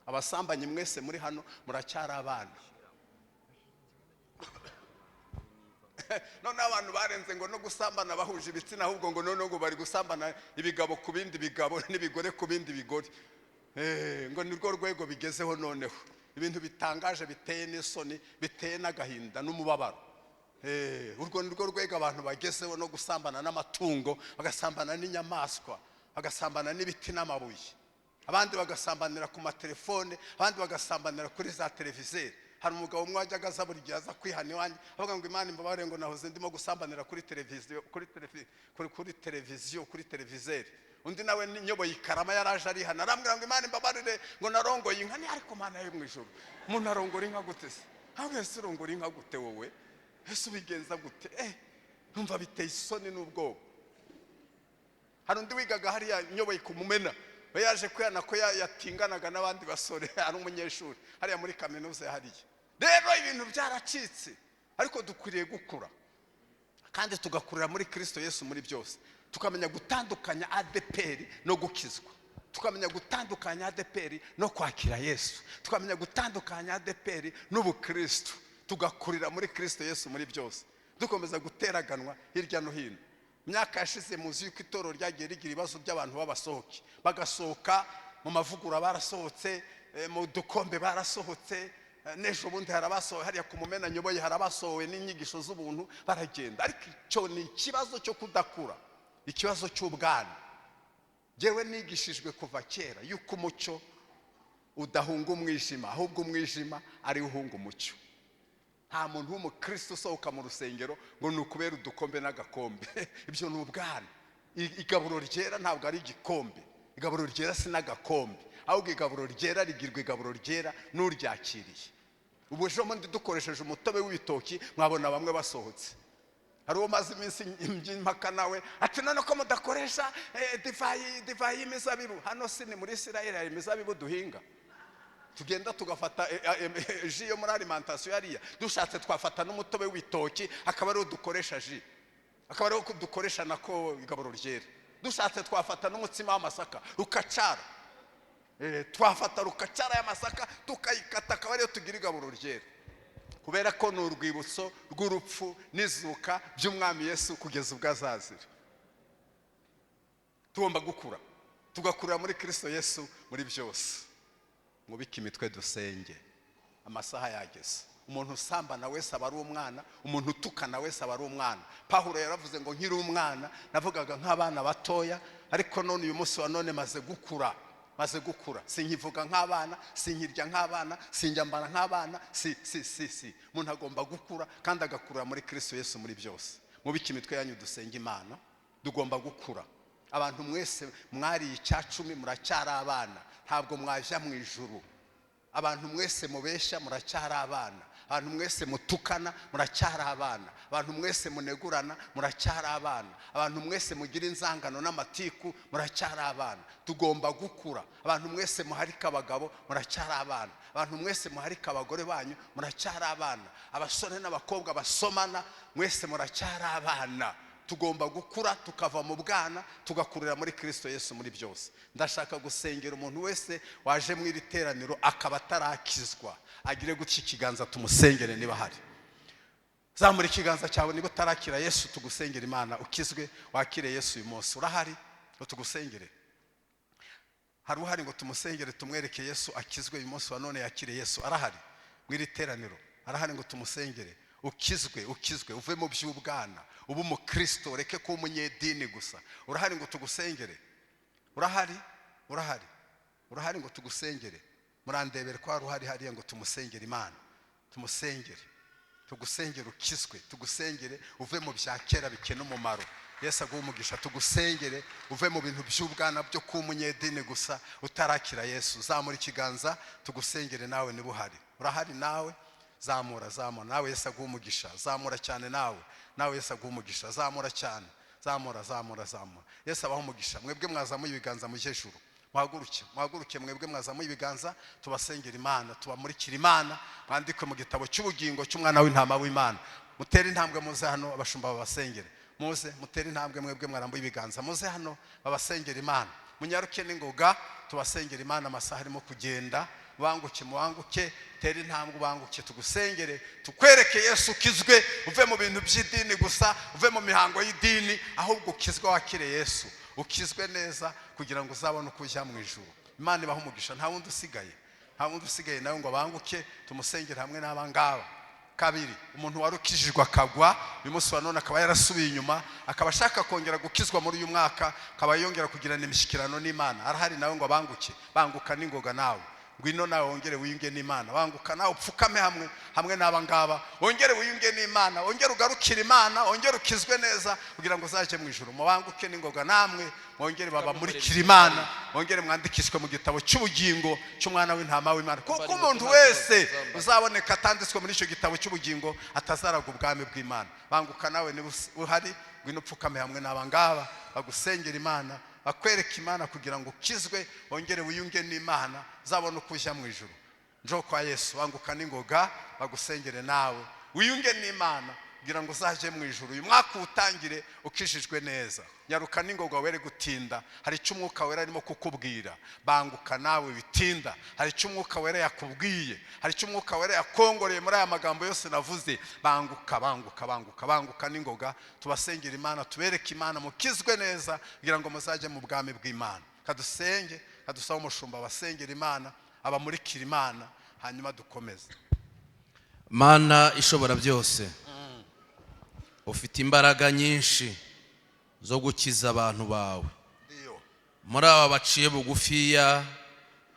Abasambanyi mwese muri hano muracyari abana. None abantu barenze ngo no gusambana bahuje ibitsina, ahubwo ngo none ngo bari gusambana ibigabo ku bindi bigabo n'ibigore ku bindi bigore. Ngo nirwo rwego bigezeho noneho, ibintu bitangaje biteye n'isoni, biteye n'agahinda n'umubabaro. Urwo nirwo rwego abantu bagezeho, no gusambana n'amatungo, bagasambana n'inyamaswa, bagasambana n'ibiti n'amabuye, abandi bagasambanira ku matelefone, abandi bagasambanira kuri za televizeri. Hari umugabo umwe wajyaga aza buri gihe aza kwihana iwanjye avuga ngo Imana imbabare ngo nahoze ndimo gusambanira kuri televiziyo, kuri televizeri. Undi nawe nyoboye ikarama yaraje arihana, arambwira ngo Imana imbabarire ngo narongoye inka. Ni ariko Mana yo mu ijuru, umuntu arongora inka gute se? Aho ese urongora inka gute wowe? Ese ubigenza gute? Numva biteye isoni n'ubwoba. Hari undi wigaga hariya nyoboye ku Mumena, we yaje kwiyana ko yatinganaga n'abandi basore, ari umunyeshuri hariya muri kaminuza hariya. Rero ibintu byaracitse, ariko dukwiriye gukura kandi tugakurira muri Kristo Yesu muri byose, tukamenya gutandukanya ADPR no gukizwa, tukamenya gutandukanya ADPR no kwakira Yesu, tukamenya gutandukanya ADPR n'ubukristo, tugakurira muri Kristo Yesu muri byose, dukomeza guteraganwa hirya no hino. Myaka yashize muzi yuko itoro ryagiye rigira ibibazo by'abantu babasohoke, bagasohoka mu mavugura, barasohotse mu dukombe, barasohotse n'ejo bundi harabasohowe hariya ku Mumena nyoboye, harabasohowe n'inyigisho z'ubuntu baragenda. Ariko icyo ni ikibazo cyo kudakura, ikibazo cy'ubwana. Jewe nigishijwe kuva kera yuko umucyo udahunga umwijima, ahubwo umwijima ari uhunga umucyo. Nta muntu w'umukristo usohoka mu rusengero ngo ni ukubera udukombe n'agakombe. Ibyo ni ubwana. Igaburo ryera ntabwo ari igikombe, igaburo ryera si n'agakombe, ahubwo igaburo ryera rigirwa igaburo ryera n'uryakiriye. Ubu ejo bundi dukoresheje umutobe w'ibitoki mwabona bamwe basohotse. Hari uwo maze iminsi impaka nawe ati none ko mudakoresha divayi y'imizabibu. Hano si ni muri Isirayeli hari imizabibu duhinga, tugenda tugafata ji yo muri alimentation yariya, dushatse twafata n'umutobe w'ibitoki akaba ariwo dukoresha ji, akaba ariwo dukoresha nako igaburo ryera. Dushatse twafata n'umutsima w'amasaka rukacara, twafata rukacara y'amasaka tukayikata akaba ariyo tugira igaburo ryera, kubera ko ni urwibutso rw'urupfu n'izuka by'umwami Yesu kugeza ubwo azazira. Tugomba gukura, tugakurira muri Kristo Yesu muri byose. Mubike imitwe dusenge, amasaha yageze. Umuntu usambana wese aba ari umwana, umuntu utukana wese aba ari umwana. Pawulo yaravuze ngo nkiri umwana navugaga nk'abana batoya, ariko none uyu munsi wa none maze gukura, sinkivuga nk'abana, sinkirya nk'abana, sinjyambara nk'abana, umuntu agomba gukura kandi agakurira muri Kristo Yesu muri byose. Mubike imitwe yanyu dusenge Imana, tugomba gukura. Abantu mwese mwari icyacumi muracyari abana, ntabwo mwaja mu ijuru. Abantu mwese mubesha muracyari abana, abantu mwese mutukana muracyari abana, abantu mwese munegurana muracyari abana, abantu mwese mugira inzangano n'amatiku muracyari abana. Tugomba gukura. Abantu mwese muharika abagabo muracyari abana, abantu mwese muharika abagore banyu muracyari abana, abasore n'abakobwa basomana mwese muracyari abana. Tugomba gukura tukava mu bwana tugakurira muri Kristo Yesu muri byose. Ndashaka gusengera umuntu wese waje mu iri teraniro akaba atarakizwa, agire gutya ikiganza tumusengere niba hari. Zamura ikiganza cyawe niba utarakira Yesu, tugusengera Imana ukizwe, wakire Yesu uyu munsi. Urahari ngo tugusengere? Hari uhari ngo tumusengere tumwereke Yesu akizwe uyu munsi wa none, yakire Yesu? Arahari mu iri teraniro? Arahari ngo tumusengere ukizwe uve mu by'ubwana, ubu mu Kristo, reke ko umunyedini gusa. Urahari ngo tugusengere? Urahari ngo tugusengere? Murandebere ko hari hariya ngo tumusengere Imana, tugusengere ukizwe, tugusengere uve mu bya kera bikena umumaro. Yesu aguha umugisha. Tugusengere uve mu bintu by'ubwana byo ku umunyedini gusa utarakira Yesu. Zamura ikiganza tugusengere nawe niba uhari. Urahari nawe? Zamura nawe. Yesu aguha umugisha. Zamura cyane nawe Yesu aguha umugisha. Zamura cyane, zamura. Yesu abaha umugisha. Mwebwe mwazamuye ibiganza mu hejuru muhaguruke mwebwe mwazamuye ibiganza tubasengera Imana, tubamurikira Imana, mwandikwe mu gitabo cy'ubugingo cy'umwana w'intama w'Imana. Mutere intambwe muze hano abashumba babasengere, muze mutere intambwe mwebwe mwarambuye ibiganza, muze hano babasengera Imana. Munyaruke n'ingoga tubasengera Imana, amasaha arimo kugenda. Mubanguke tere intambwe ubanguke tugusengere, tukwereke Yesu ukizwe, uve mu bintu by'idini gusa, uve mu mihango y'idini, ahubwo ukizwe wakire Yesu, ukizwe neza kugira ngo uzabone uko ujya mu ijuru. Imana ibaha umugisha, nta wundi usigaye nawe ngo abanguke tumusengere hamwe n'abangaba. Kabiri, umuntu warukijijwe akagwa uyu munsi wa none akaba yarasubiye inyuma, akaba ashaka kongera gukizwa muri uyu mwaka, akaba yongera kugirana imishyikirano n'Imana, arahari nawe ngo abanguke. Banguka n'ingoga nawe, ngwino nawe wongere wiyunge n'Imana. Banguka nawe upfukame hamwe n'abangaba, wongere wiyunge n'Imana, wongere ugarukire Imana, wongere ukizwe neza kugira ngo uzaje mu ijuru. Mubanguke n'ingoga namwe wongere babamurikira Imana, wongere mwandikishwe mu gitabo cy'ubugingo cy'umwana w'intama w'Imana, kuko umuntu wese uzaboneka atanditswe muri icyo gitabo cy'ubugingo atazaraga ubwami bw'Imana. Banguka nawe niba uhari, ngwino upfukame hamwe n'abangaba bagusengera Imana, bakwereka Imana kugira ngo ukizwe, wongere wiyunge n'Imana, uzabone uko ujya mu ijuru. Njo kwa Yesu, banguka n'ingoga bagusengere nawe wiyunge n'Imana kugira ngo uzaje mu ijuru, uyu mwaka utangire ukijijwe neza. Nyaruka n'ingoga were gutinda, hari icyo Umwuka Wera arimo kukubwira. Banguka nawe bitinda, hari icyo Umwuka Wera yakubwiye, hari icyo Umwuka Wera yakongoreye muri aya magambo yose navuze. Banguka n'ingoga tubasengera Imana, tubereke Imana mukizwe neza kugira ngo muzaje mu bwami bw'Imana. Kadusenge, kadusaba umushumba basengera Imana, abamurikira Imana, hanyuma dukomeze. Mana ishobora byose, ufite imbaraga nyinshi zo gukiza abantu bawe. Muri aba baciye bugufiya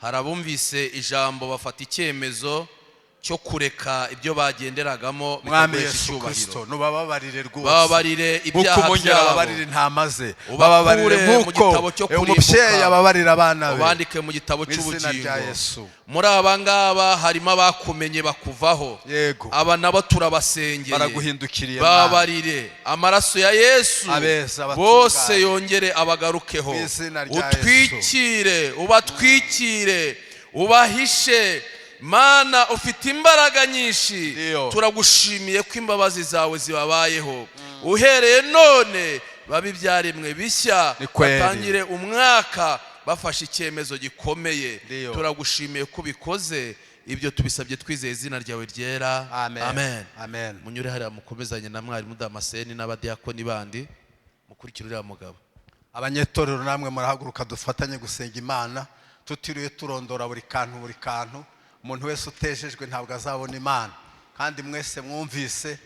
hari abumvise ijambo bafata icyemezo cyo kureka ibyo bagenderagamo. Mwami Yesu Kristo, nubababarire rwose, bababarire ibyaha byabo, bababarire intama ze, bababarire mu gitabo cyo umubyeyi ababarira abana be, ubandike mu gitabo cy'ubugingo. Muri aba ngaba harimo abakumenye bakuvaho, aba nabo turabasengeye, baraguhindukiriye. Babarire, amaraso ya Yesu bose yongere abagarukeho, utwikire, ubatwikire, ubahishe. Mana ufite imbaraga nyinshi, turagushimiye ko imbabazi zawe zibabayeho. Uhereye none babi byaremwe bishya, batangire umwaka bafashe icyemezo gikomeye. Turagushimiye ko bikoze ibyo, tubisabye twizeye izina ryawe ryera. Amen. Munyure hariya mukomezanye na mwarimu Damascene n'abadiakoni bandi, mukurikire uriya mugabo. Abanyetorero namwe murahaguruka dufatanye gusenga Imana, tutiriwe turondora buri kantu. Umuntu wese utejejwe ntabwo azabona Imana. Kandi mwese mwumvise,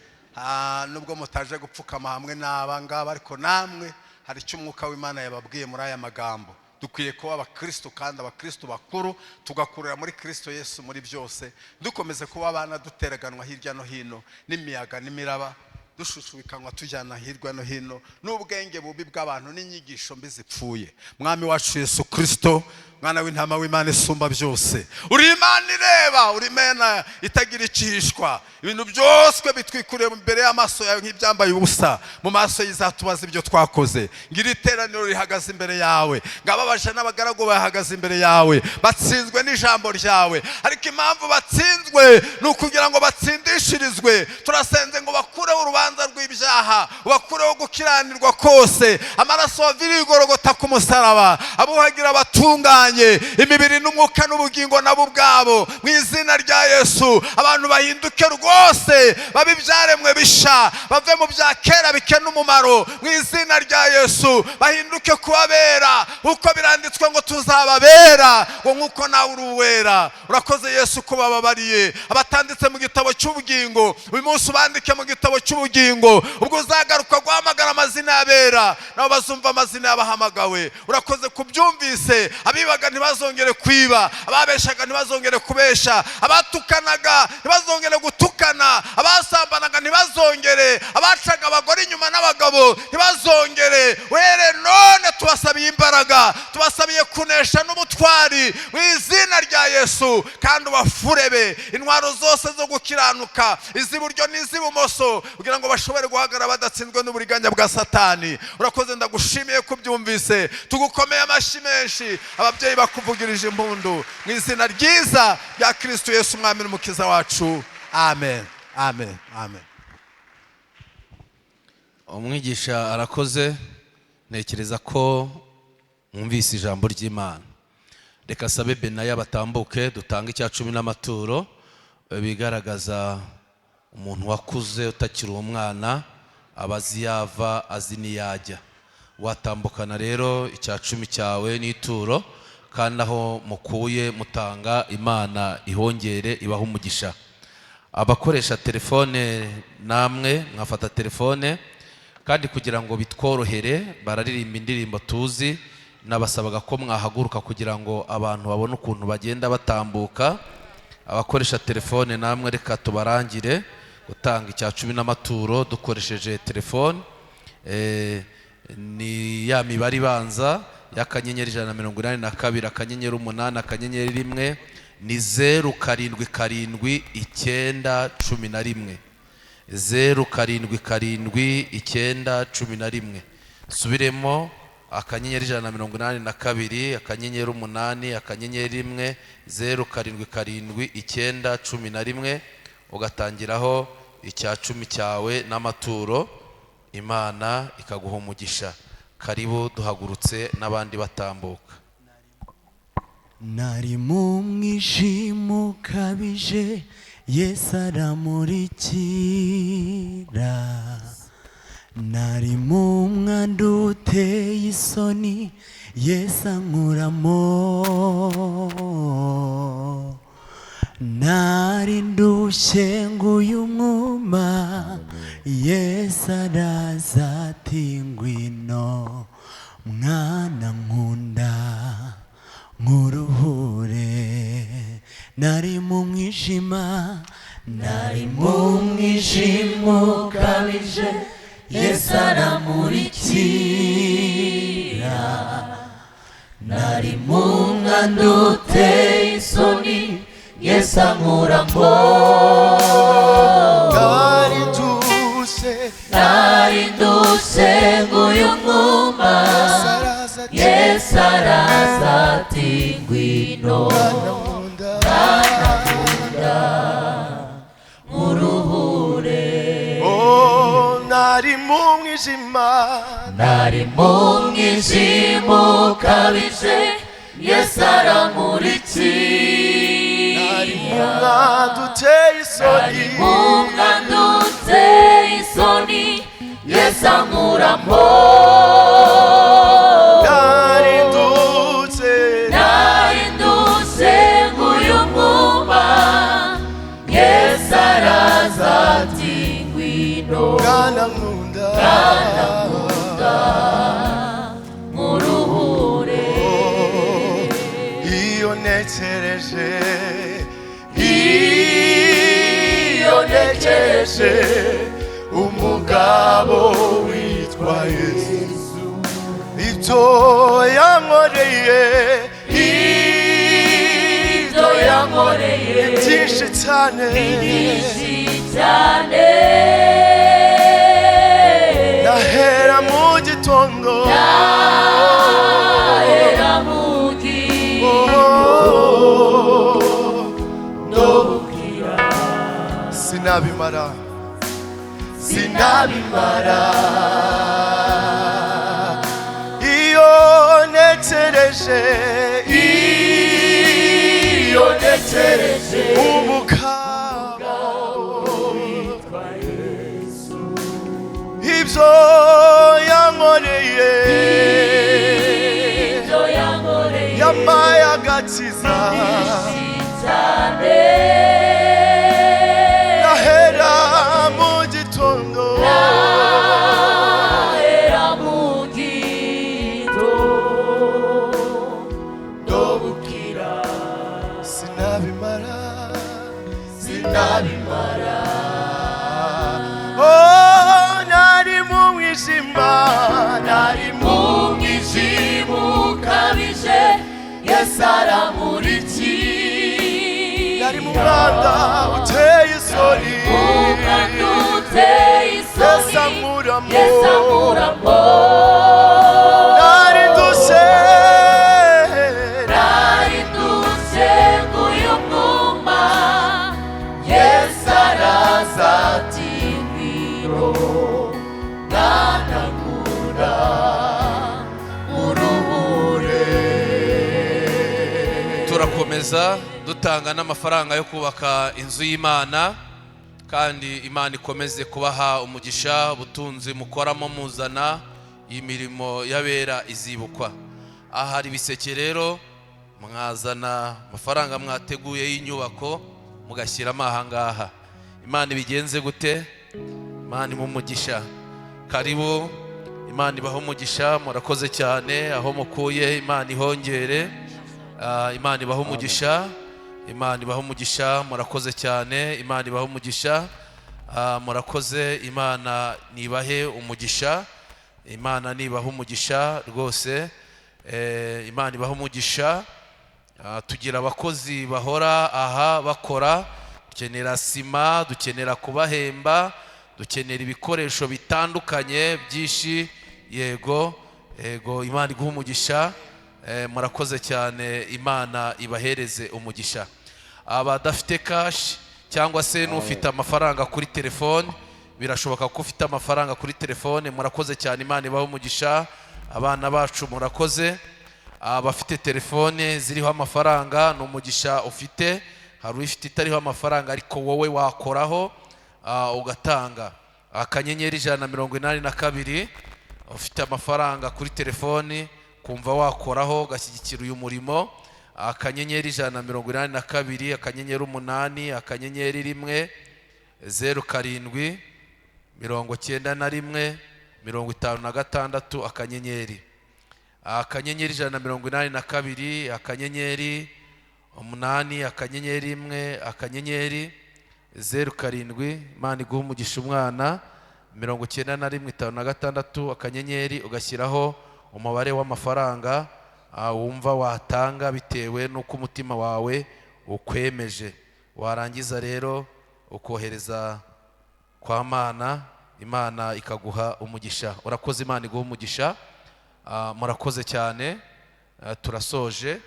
nubwo mutaje gupfukama hamwe n'abangaba, ariko namwe hari icyo Umwuka w'Imana yababwiye muri aya magambo. Dukwiye kuba abakristo, kandi abakristo bakuru, tugakurira muri Kristo Yesu muri byose. Dukomeze kuba abana duteraganwa hirya no hino n'imiyaga n'imiraba, dushushubikanwa tujyana hirya no hino n'ubwenge bubi bw'abantu n'inyigisho mbi zipfuye. Mwami wacu Yesu Kristo, mwana w'intama w'Imana isumba byose, uri Imana ireba, uri Imana itagira icihishwa. Ibintu byose bitwikuriye imbere y'amaso yawe nk'ibyambaye ubusa, mu maso y'izatubaza ibyo twakoze. Ngira iteraniro rihagaze imbere yawe, ngababaje n'abagaragu bahagaze imbere yawe, batsinzwe n'ijambo ryawe, ariko impamvu batsinzwe ni ukugira ngo batsindishirizwe. Turasenze ngo bakureho urubanza rw'ibyaha, bakureho gukiranirwa kose. Amaraso waviriye igorogota ku musaraba abuhagira batunganye imibiri n'umwuka n'ubugingo nabo ubwabo, mu izina rya Yesu. Abantu bahinduke rwose, babe ibyaremwe bisha, bave mu bya kera bikena umumaro, mu izina rya Yesu. Bahinduke kubabera, uko biranditswe ngo tuzababera, ngo nk'uko nawe uri uwera. Urakoze Yesu ko bababariye abatanditse mu gitabo cy'ubugingo. Uyu munsi ubandike mu gitabo cy'ubugingo, ubwo uzagaruka guhamagara amazina y'abera, nabo bazumva amazina y'abahamagawe. Urakoze kubyumvise. Abibaga ntibazongere kwiba, ababeshaga ntibazongere kubesha, abatukanaga ntibazongere gutukana, abasambanaga ntibazongere, abacaga abagore inyuma n'abagabo ntibazongere. Were none tubasabiye imbaraga, tubasabiye kunesha n'ubutwari mu izina rya Yesu. Kandi ubafurebe intwaro zose zo gukiranuka, iz'iburyo n'iz'ibumoso, kugira ngo ngo bashobore guhagarara badatsinzwe n'uburiganya bwa Satani. Urakoze, ndagushimiye kubyumvise, tugukomeye amashyi menshi, ababyeyi bakuvugirije impundu mu izina ryiza rya Kristo Yesu umwami n'umukiza wacu, amen, amen, amen. Umwigisha arakoze, ntekereza ko mwumvise ijambo ry'Imana. Reka sabe Benaya batambuke dutanga icya 10 n'amaturo bigaragaza umuntu wakuze utakiri umwana, abazi yava azi niyajya. Watambukana rero icya 10 cyawe n'ituro, kandi aho mukuye mutanga, Imana ihongere ibaha umugisha. Abakoresha telefone namwe mwafata telefone, kandi kugira ngo bitworohere bararirimba indirimbo tuzi, nabasabaga ko mwahaguruka kugira ngo abantu babone ukuntu bagenda batambuka. Abakoresha telefone namwe reka tubarangire gutanga icya 10 n'amaturo dukoresheje telefone. Ni ya mibare ibanza y'akanyenyeri 182 akanyenyeri 8 akanyenyeri 1 ni 0777 911. Subiremo, akanyenyeri 182 akanyenyeri 8 akanyenyeri 1 0777 ugatangiraho icya 10 cyawe n'amaturo, Imana ikaguha umugisha. Karibu duhagurutse n'abandi batambuka. Nari mu mwijima ukabije, Yesu aramurikira. Nari mu mwanda uteye isoni, Yesu ankuramo. Nari ndushye nguye umwuma, Yesu araza ati ngwino mwana nkunda nkuruhure. Nari mu mwijima, nari mu mwijima ukabije, Yesu aramurikira. Nari mu mwanda uteye isoni, Yesu ankuramo. Nari ndushe nguye umwuma, Yesu araza ati ngwino mwana nkunda nkuruhure. Nari mu mwijima, nari mu mwijima ukabije, Yesu aramurikira. nari mu mwanda uteye isoni, mu mwanda uteye isoni, Yesu ankuramo. nari ndutse nguye umwuma, Yesu araza ati ngwino mwana nkunda nkuruhure. iyo ntekereje umugabo witwa Yesu, ibyo yankoreye byinshi cyane, nahera mu gitondo, sinabimara iyo ntekereje umugabo witwa Yesu, ibyo yankoreye yampaye agakiza, nahera mu gitondo, sinabimara. Oh, nari mu mwijima, nari mu mwijima ukabije, Yesu aramurikira. Nari mu mwanda uteye isoni, Yesu amuramo narindutse nguyu mwuma Yesu araza ati ngwino ndanagura uruhure. turakomeza dutanga n'amafaranga yo kubaka inzu y'Imana, kandi Imana ikomeze kubaha umugisha, ubutunzi mukoramo muzana imirimo y'abera izibukwa. Aha hari ibiseke rero mwazana amafaranga mwateguye y'inyubako mugashyiramo aha ngaha. Imana ibigenze gute? Imana imumugisha. Karibu, Imana ibaho umugisha, murakoze cyane. Aho mukuye Imana ihongere. Imana ibaho umugisha, Imana ibaho umugisha, murakoze cyane. Imana ibaho umugisha, murakoze. Imana nibahe umugisha, Imana nibaho umugisha rwose. Imana ibaho umugisha. Tugira abakozi bahora aha bakora, dukenera sima, dukenera kubahemba, dukenera ibikoresho bitandukanye byinshi. Yego yego, Imana iguha umugisha. Murakoze cyane, Imana ibahereze umugisha. Abadafite cash cyangwa se n'ufite amafaranga kuri telefone, birashoboka ko ufite amafaranga kuri telefone, murakoze cyane, Imana ibaho umugisha. Abana bacu murakoze. Abafite telefone ziriho amafaranga n'umugisha ufite. Hari ufite itariho amafaranga ariko wowe wakoraho ugatanga akanyenyeri 182. Ufite amafaranga kuri telefone kumva wakoraho gashyigikira uyu murimo, akanyenyeri 182 akanyenyeri 8 akanyenyeri 1 07 91 56 akanyenyeri, akanyenyeri 182 akanyenyeri 8 akanyenyeri 1 akanyenyeri 07. Imana iguha umugisha umwana. 91 akanyenyeri ugashyiraho umubare w'amafaranga wumva watanga bitewe n'uko umutima wawe ukwemeje. Warangiza rero ukohereza kwa Mana, Imana ikaguha umugisha. Urakoze, Imana iguha umugisha. Murakoze cyane. Turasoje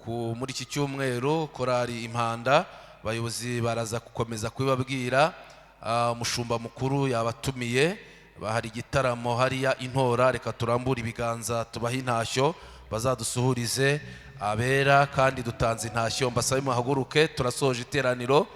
muri iki cyumweru. Korali Impanda abayobozi baraza gukomeza kubibabwira. Umushumba mukuru yabatumiye, bahari igitaramo hariya Intora. Reka turambure ibiganza tubahe intashyo bazadusuhurize abera, kandi dutanze intashyo. Mbasabe muhaguruke, turasoje iteraniro.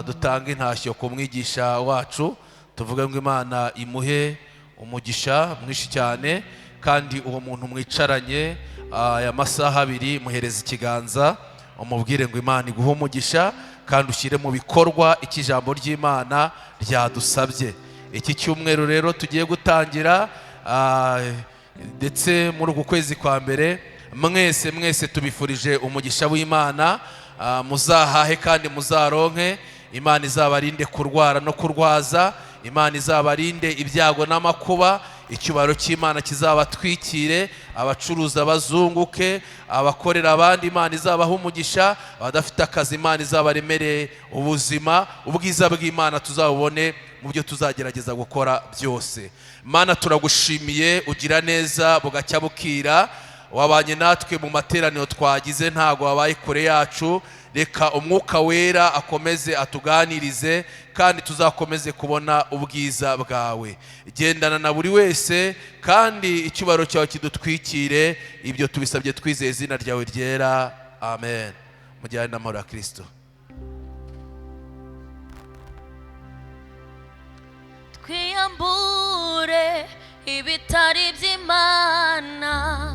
Dutanga intashyo ku mwigisha wacu, tuvuge ngo Imana imuhe umugisha mwinshi cyane. Kandi uwo muntu mwicaranye aya masaha 2 muhereza ikiganza, umubwire ngo Imana iguhe umugisha, kandi ushyire mu bikorwa ikijambo ry'Imana ryadusabye. Iki cyumweru rero tugiye gutangira, ndetse muri uku kwezi kwa mbere, mwese tubifurije umugisha w'Imana. Muzahahe kandi muzaronke. Imana izabarinde kurwara no kurwaza. Imana izabarinde ibyago n'amakuba. Icyubahiro cy'Imana kizabatwikire. Abacuruza bazunguke, abakorera abandi Imana izabaha umugisha. Abadafite akazi Imana izabaremereye ubuzima. Ubwiza bw'Imana tuzabubone mu byo tuzagerageza gukora byose. Mana, turagushimiye, ugira neza bugacya bukira. Wabanye natwe mu materaniro twagize, ntago wabaye kure yacu. Reka umwuka wera akomeze atuganirize, kandi tuzakomeze kubona ubwiza bwawe. Gendana na buri wese, kandi icyubahiro cyawe kidutwikire. Ibyo tubisabye twizeye izina ryawe ryera, amen. Mujyane n'amahoro ya Kristo. Twiyambure ibitari by'Imana.